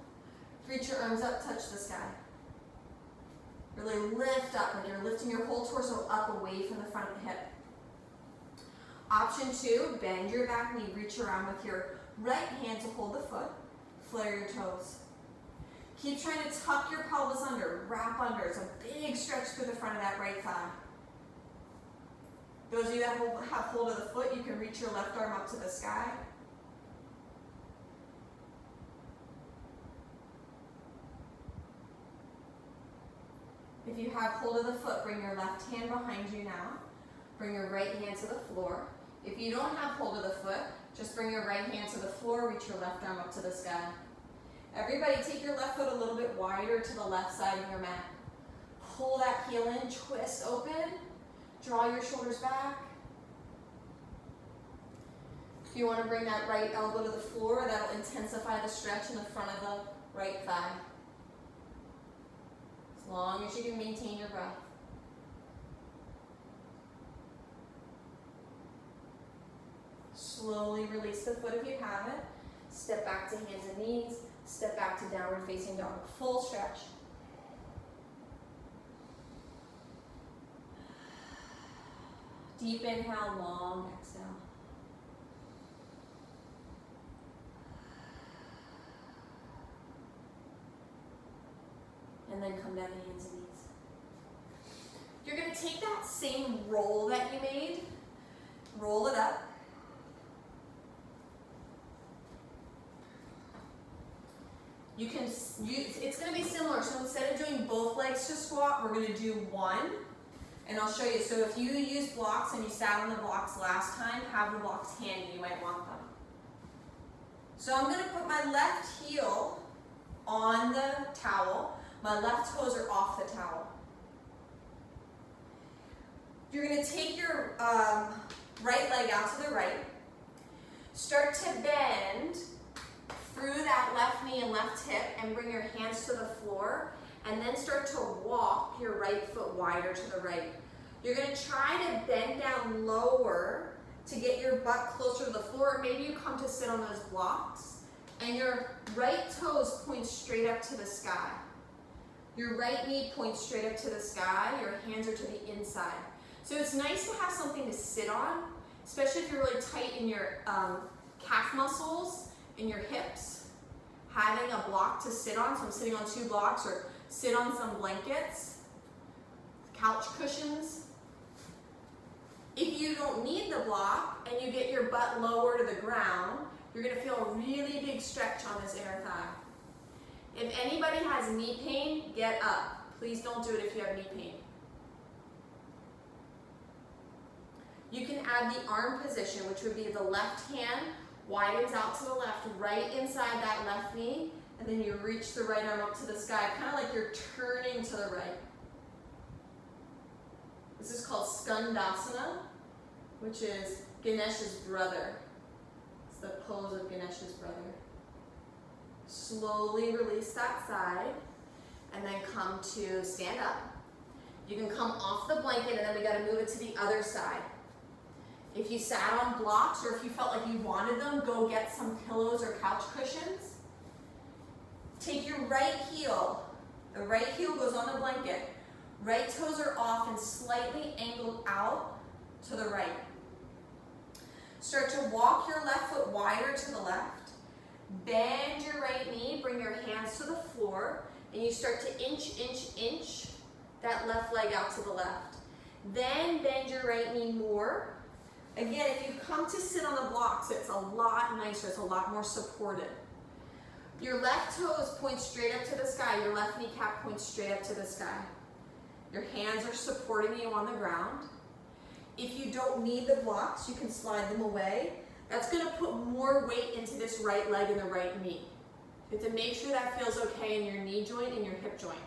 reach your arms up, touch the sky. Really lift up, like you're lifting your whole torso up away from the front of the hip. Option 2, bend your back knee, reach around with your right hand to hold the foot, flare your toes. Keep trying to tuck your pelvis under, wrap under. It's a big stretch through the front of that right thigh. Those of you that have hold of the foot, you can reach your left arm up to the sky. If you have hold of the foot, bring your left hand behind you now. Bring your right hand to the floor. If you don't have hold of the foot, just bring your right hand to the floor, reach your left arm up to the sky. Everybody take your left foot a little bit wider to the left side of your mat. Pull that heel in, twist open, draw your shoulders back. If you want to bring that right elbow to the floor, that'll intensify the stretch in the front of the right thigh. As long as you can maintain your breath. Slowly release the foot if you have it. Step back to hands and knees. Step back to downward facing dog. Full stretch. Deep inhale, long exhale. And then come down to hands and knees. You're going to take that same roll that you made, roll it up. It's going to be similar. So instead of doing both legs to squat, we're going to do one. And I'll show you. So if you used blocks and you sat on the blocks last time, have the blocks handy. You might want them. So I'm going to put my left heel on the towel. My left toes are off the towel. You're going to take your right leg out to the right. Start to bend through that left knee and left hip and bring your hands to the floor, and then start to walk your right foot wider to the right. You're going to try to bend down lower to get your butt closer to the floor, or maybe you come to sit on those blocks, and your right toes point straight up to the sky. Your right knee points straight up to the sky, your hands are to the inside. So it's nice to have something to sit on, especially if you're really tight in your calf muscles and your hips. Having a block to sit on, so I'm sitting on 2 blocks, or sit on some blankets, couch cushions. If you don't need the block and you get your butt lower to the ground, you're going to feel a really big stretch on this inner thigh. If anybody has knee pain, get up. Please don't do it if you have knee pain. You can add the arm position, which would be the left hand widens out to the left, right inside that left knee, and then you reach the right arm up to the sky, kind of like you're turning to the right. This is called Skandasana, which is Ganesh's brother. It's the pose of Ganesh's brother. Slowly release that side, and then come to stand up. You can come off the blanket, and then we got to move it to the other side. If you sat on blocks, or if you felt like you wanted them, go get some pillows or couch cushions. Take your right heel. The right heel goes on the blanket. Right toes are off and slightly angled out to the right. Start to walk your left foot wider to the left. Bend your right knee, bring your hands to the floor, and you start to inch that left leg out to the left. Then bend your right knee more. Again, if you come to sit on the blocks, it's a lot nicer, it's a lot more supported. Your left toes point straight up to the sky, your left kneecap points straight up to the sky. Your hands are supporting you on the ground. If you don't need the blocks, you can slide them away. That's going to put more weight into this right leg and the right knee. You have to make sure that feels okay in your knee joint and your hip joint.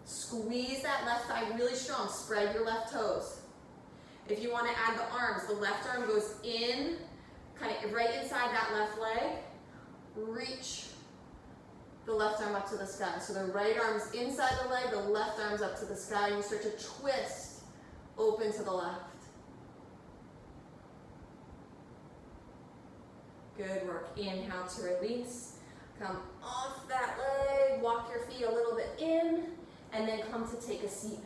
Squeeze that left thigh really strong. Spread your left toes. If you want to add the arms, the left arm goes in, kind of right inside that left leg. Reach the left arm up to the sky. So the right arm's inside the leg, the left arm's up to the sky, and you start to twist open to the left. Good work. Inhale to release. Come off that leg, walk your feet a little bit in, and then come to take a seat.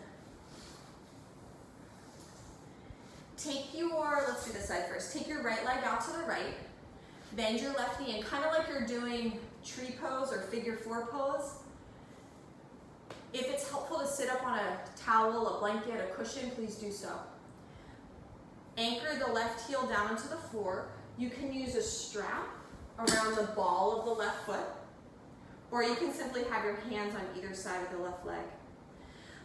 Let's do this side first. Take your right leg out to the right, bend your left knee, and kind of like you're doing tree pose or figure 4 pose. If it's helpful to sit up on a towel, a blanket, a cushion, please do so. Anchor the left heel down into the floor. You can use a strap around the ball of the left foot, or you can simply have your hands on either side of the left leg.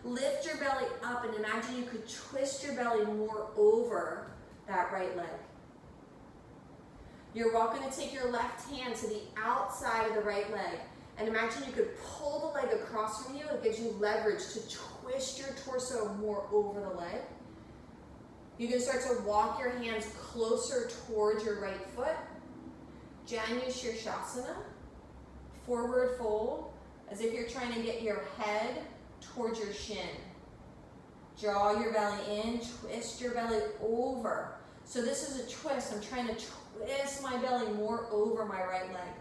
Lift your belly up and imagine you could twist your belly more over that right leg. You're welcome to take your left hand to the outside of the right leg and imagine you could pull the leg across from you. It gives you leverage to twist your torso more over the leg. You can start to walk your hands closer towards your right foot. Janu Shirshasana, forward fold, as if you're trying to get your head towards your shin. Draw your belly in, twist your belly over. So this is a twist. I'm trying to twist my belly more over my right leg.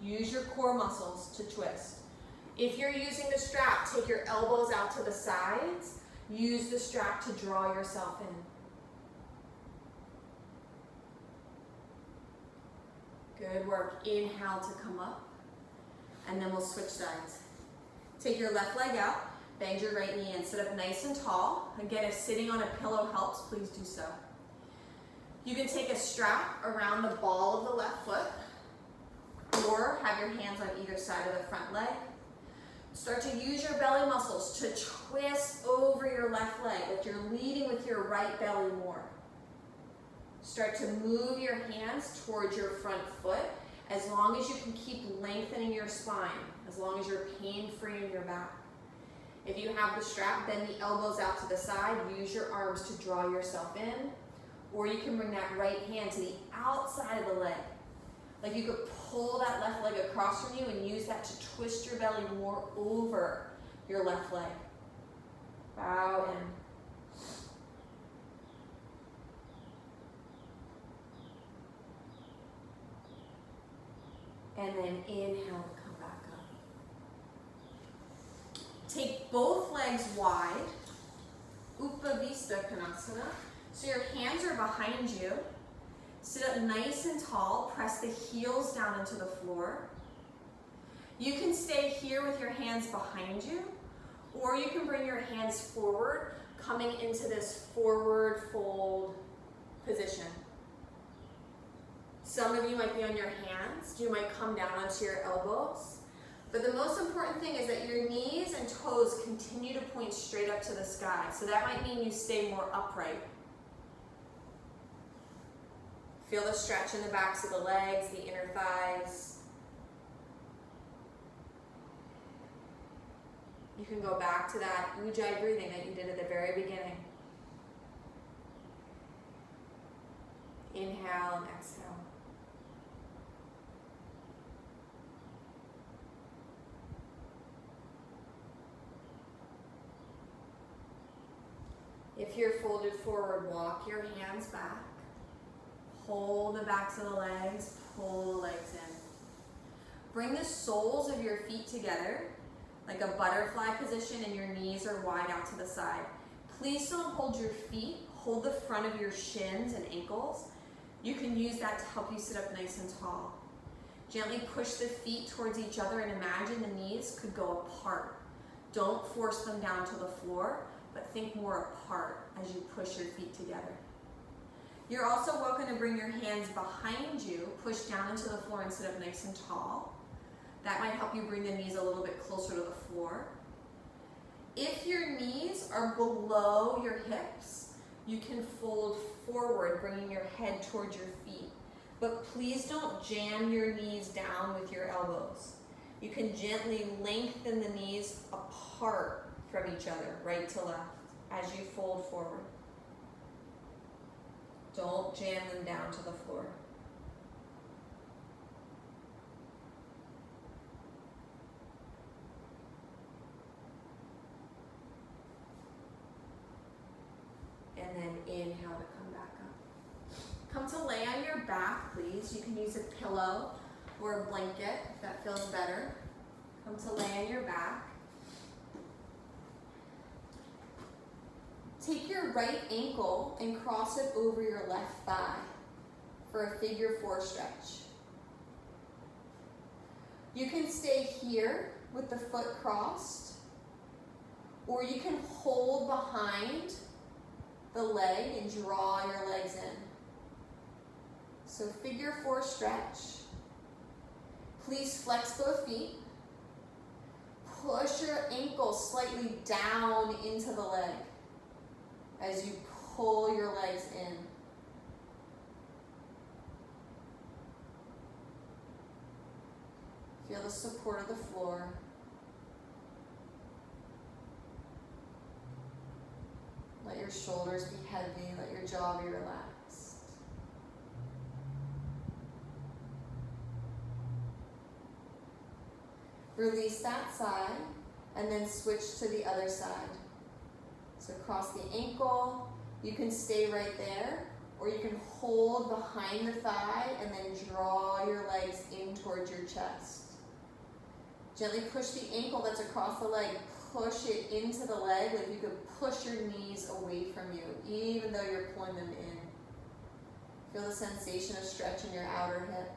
Use your core muscles to twist. If you're using the strap, take your elbows out to the sides. Use the strap to draw yourself in. Good work. Inhale to come up, and then we'll switch sides. Take your left leg out, bend your right knee and sit up nice and tall. Again, if sitting on a pillow helps, please do so. You can take a strap around the ball of the left foot, or have your hands on either side of the front leg. Start to use your belly muscles to twist over your left leg, like you're leading with your right belly more. Start to move your hands towards your front foot, as long as you can keep lengthening your spine, as long as you're pain-free in your back. If you have the strap, bend the elbows out to the side, use your arms to draw yourself in, or you can bring that right hand to the outside of the leg. Like you could pull that left leg across from you and use that to twist your belly more over your left leg. Bow in. And then inhale to come back up. Take both legs wide. Upavista Konasana. So your hands are behind you. Sit up nice and tall. Press the heels down into the floor. You can stay here with your hands behind you, or you can bring your hands forward, coming into this forward fold position. Some of you might be on your hands. You might come down onto your elbows. But the most important thing is that your knees and toes continue to point straight up to the sky. So that might mean you stay more upright. Feel the stretch in the backs of the legs, the inner thighs. You can go back to that ujjayi breathing that you did at the very beginning. Inhale and exhale. If you're folded forward, walk your hands back. Hold the backs of the legs, pull the legs in. Bring the soles of your feet together, like a butterfly position, and your knees are wide out to the side. Please don't hold your feet. Hold the front of your shins and ankles. You can use that to help you sit up nice and tall. Gently push the feet towards each other and imagine the knees could go apart. Don't force them down to the floor, but think more apart as you push your feet together. You're also welcome to bring your hands behind you, push down into the floor and sit up nice and tall. That might help you bring the knees a little bit closer to the floor. If your knees are below your hips, you can fold forward, bringing your head towards your feet. But please don't jam your knees down with your elbows. You can gently lengthen the knees apart from each other, right to left, as you fold forward. Don't jam them down to the floor. And then inhale to come back up. Come to lay on your back, please. You can use a pillow or a blanket if that feels better. Come to lay on your back. Take your right ankle and cross it over your left thigh for a figure 4 stretch. You can stay here with the foot crossed, or you can hold behind the leg and draw your legs in. So figure 4 stretch. Please flex both feet. Push your ankle slightly down into the leg as you pull your legs in. Feel the support of the floor. Let your shoulders be heavy, let your jaw be relaxed. Release that side and then switch to the other side. So cross the ankle, you can stay right there, or you can hold behind the thigh and then draw your legs in towards your chest. Gently push the ankle that's across the leg, push it into the leg like you could push your knees away from you, even though you're pulling them in. Feel the sensation of stretch in your outer hip.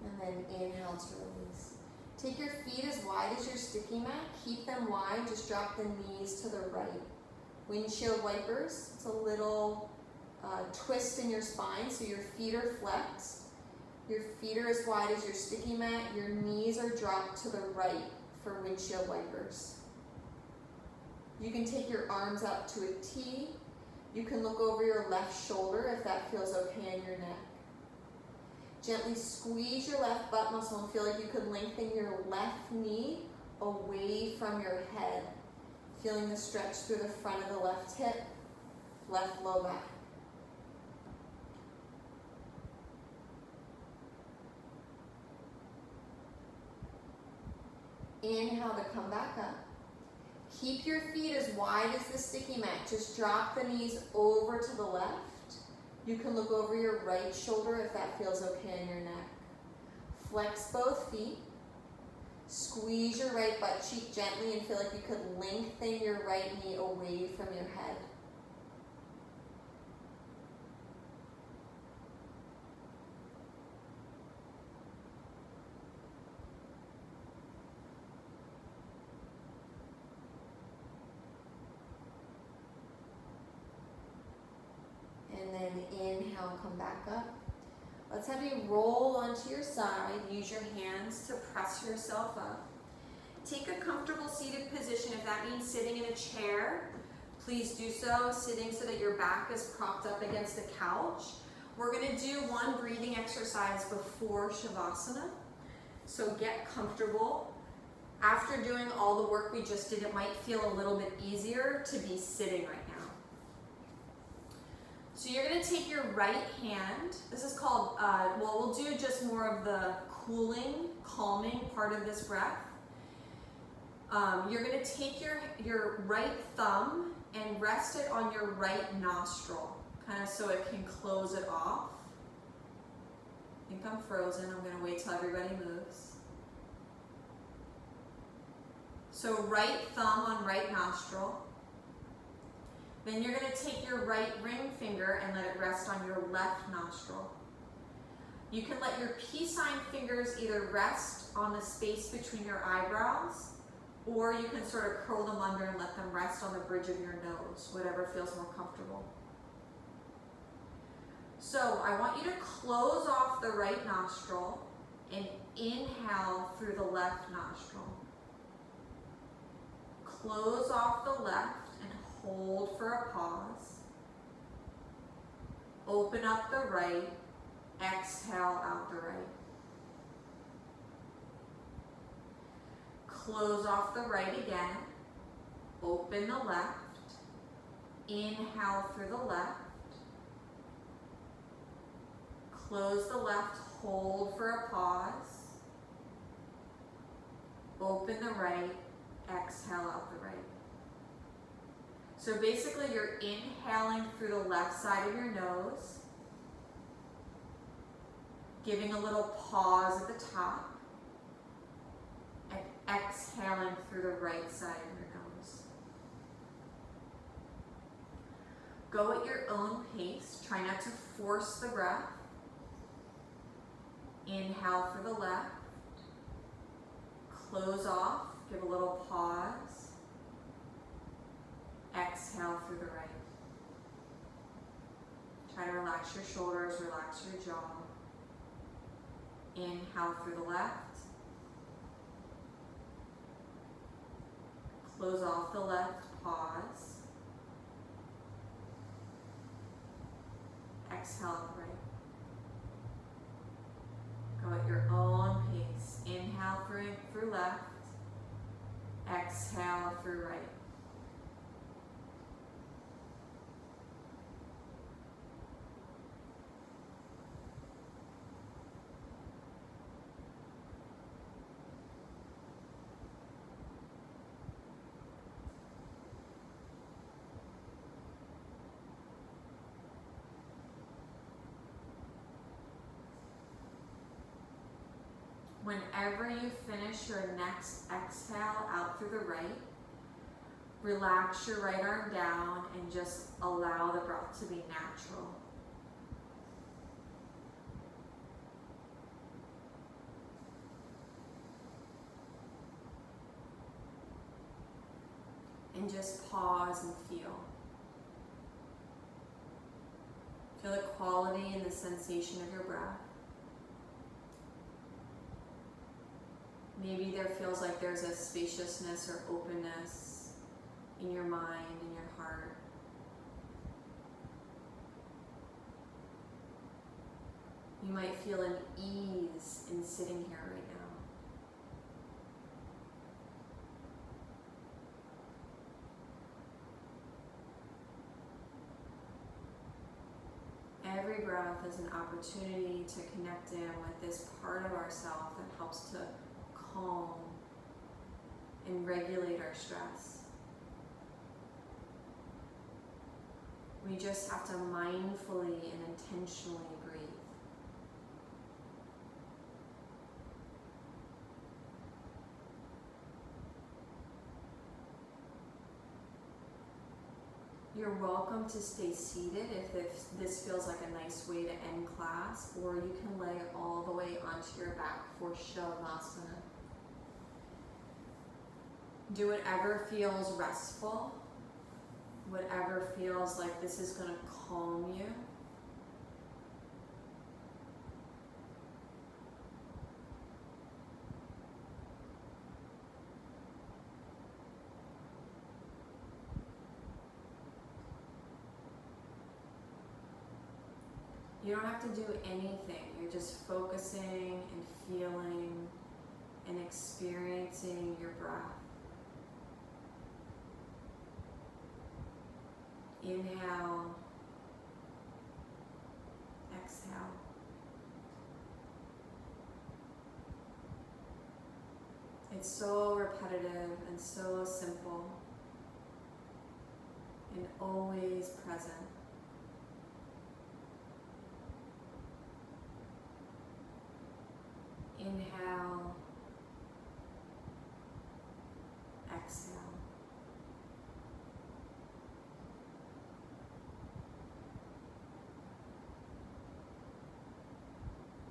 And then inhale to release. Take your feet as wide as your sticky mat. Keep them wide. Just drop the knees to the right. Windshield wipers. It's a little twist in your spine, so your feet are flexed. Your feet are as wide as your sticky mat. Your knees are dropped to the right for windshield wipers. You can take your arms out to a T. You can look over your left shoulder if that feels okay in your neck. Gently squeeze your left butt muscle and feel like you could lengthen your left knee away from your head. Feeling the stretch through the front of the left hip, left low back. Inhale to come back up. Keep your feet as wide as the sticky mat. Just drop the knees over to the left. You can look over your right shoulder if that feels okay in your neck. Flex both feet. Squeeze your right butt cheek gently and feel like you could lengthen your right knee away from your head. And then inhale, come back up. Let's have you roll onto your side. Use your hands to press yourself up. Take a comfortable seated position. If that means sitting in a chair, please do so, sitting so that your back is propped up against the couch. We're going to do one breathing exercise before Shavasana. So get comfortable. After doing all the work we just did, it might feel a little bit easier to be sitting right now. So you're going to take your right hand. This is called, we'll do just more of the cooling, calming part of this breath. You're going to take your right thumb and rest it on your right nostril, kind of so it can close it off. I think I'm frozen. I'm going to wait till everybody moves. So right thumb on right nostril. Then you're going to take your right ring finger and let it rest on your left nostril. You can let your peace sign fingers either rest on the space between your eyebrows, or you can sort of curl them under and let them rest on the bridge of your nose, whatever feels more comfortable. So I want you to close off the right nostril and inhale through the left nostril. Close off the left and hold for a pause. Open up the right, exhale out the right. Close off the right again. Open the left. Inhale through the left. Close the left, hold for a pause. Open the right, exhale out the right. So basically you're inhaling through the left side of your nose, giving a little pause at the top, and exhaling through the right side of your nose. Go at your own pace. Try not to force the breath. Inhale for the left. Close off. Give a little pause. Exhale through the right. Try to relax your shoulders, relax your jaw. Inhale through the left. Close off the left, pause. Exhale out the right. Go at your own pace. Inhale through left. Exhale through right. Whenever you finish your next exhale out through the right, relax your right arm down and just allow the breath to be natural. And just pause and feel. Feel the quality and the sensation of your breath. Maybe there feels like there's a spaciousness or openness in your mind, in your heart. You might feel an ease in sitting here right now. Every breath is an opportunity to connect in with this part of ourselves that helps to calm and regulate our stress. We just have to mindfully and intentionally breathe. You're welcome to stay seated if this feels like a nice way to end class, or you can lay all the way onto your back for Shavasana. Do whatever feels restful, whatever feels like this is going to calm you. You don't have to do anything. You're just focusing and feeling and experiencing your breath. Inhale, exhale. It's so repetitive and so simple and always present. Inhale, exhale.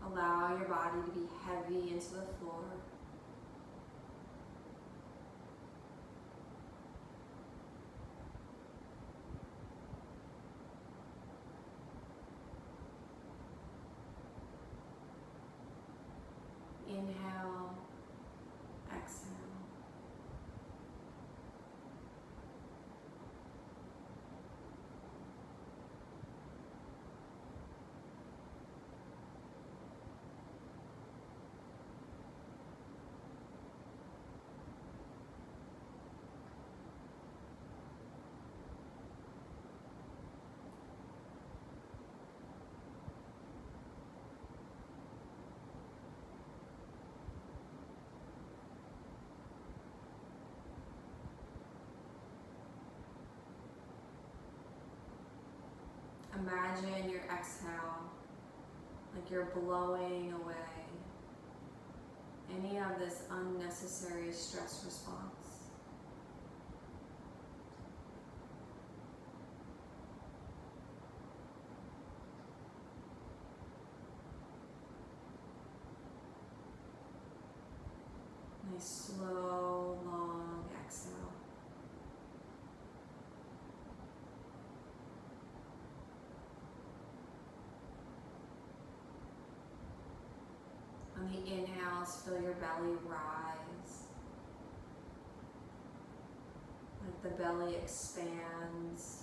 Allow your body to be heavy into the floor. Inhale, exhale. Imagine your exhale like you're blowing away any of this unnecessary stress response. Nice, slow, long exhale. On the inhales, feel your belly rise. Like the belly expands.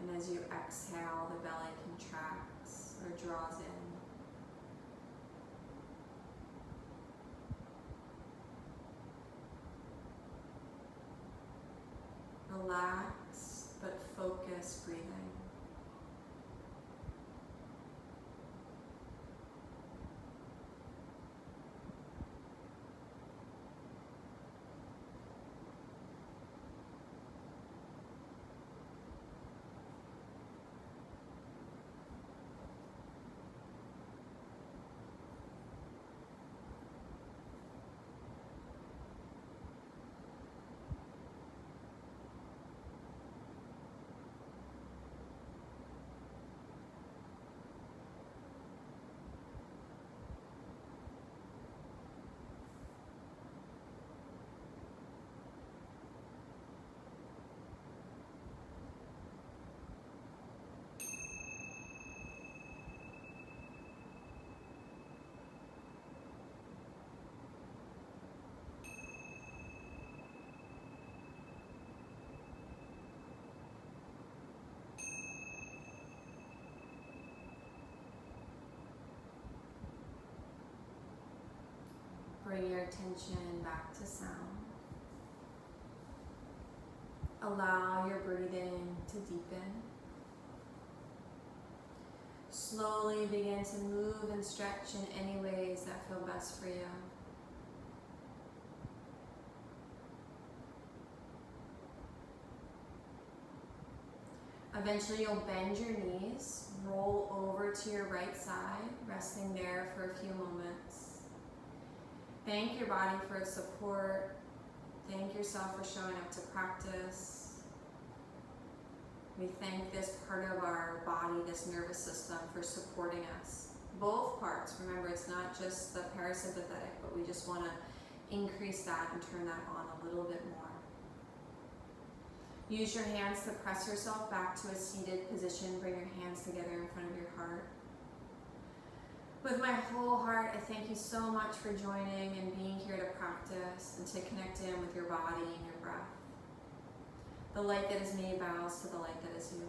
And as you exhale, the belly contracts or draws in. Relax, but focus breathing. Bring your attention back to sound. Allow your breathing to deepen. Slowly begin to move and stretch in any ways that feel best for you. Eventually you'll bend your knees, roll over to your right side, resting there for a few moments. Thank your body for its support. Thank yourself for showing up to practice. We thank this part of our body, this nervous system, for supporting us. Both parts. Remember, it's not just the parasympathetic, but we just want to increase that and turn that on a little bit more. Use your hands to press yourself back to a seated position. Bring your hands together in front of your heart. With my whole heart, I thank you so much for joining and being here to practice and to connect in with your body and your breath. The light that is me bows to the light that is you.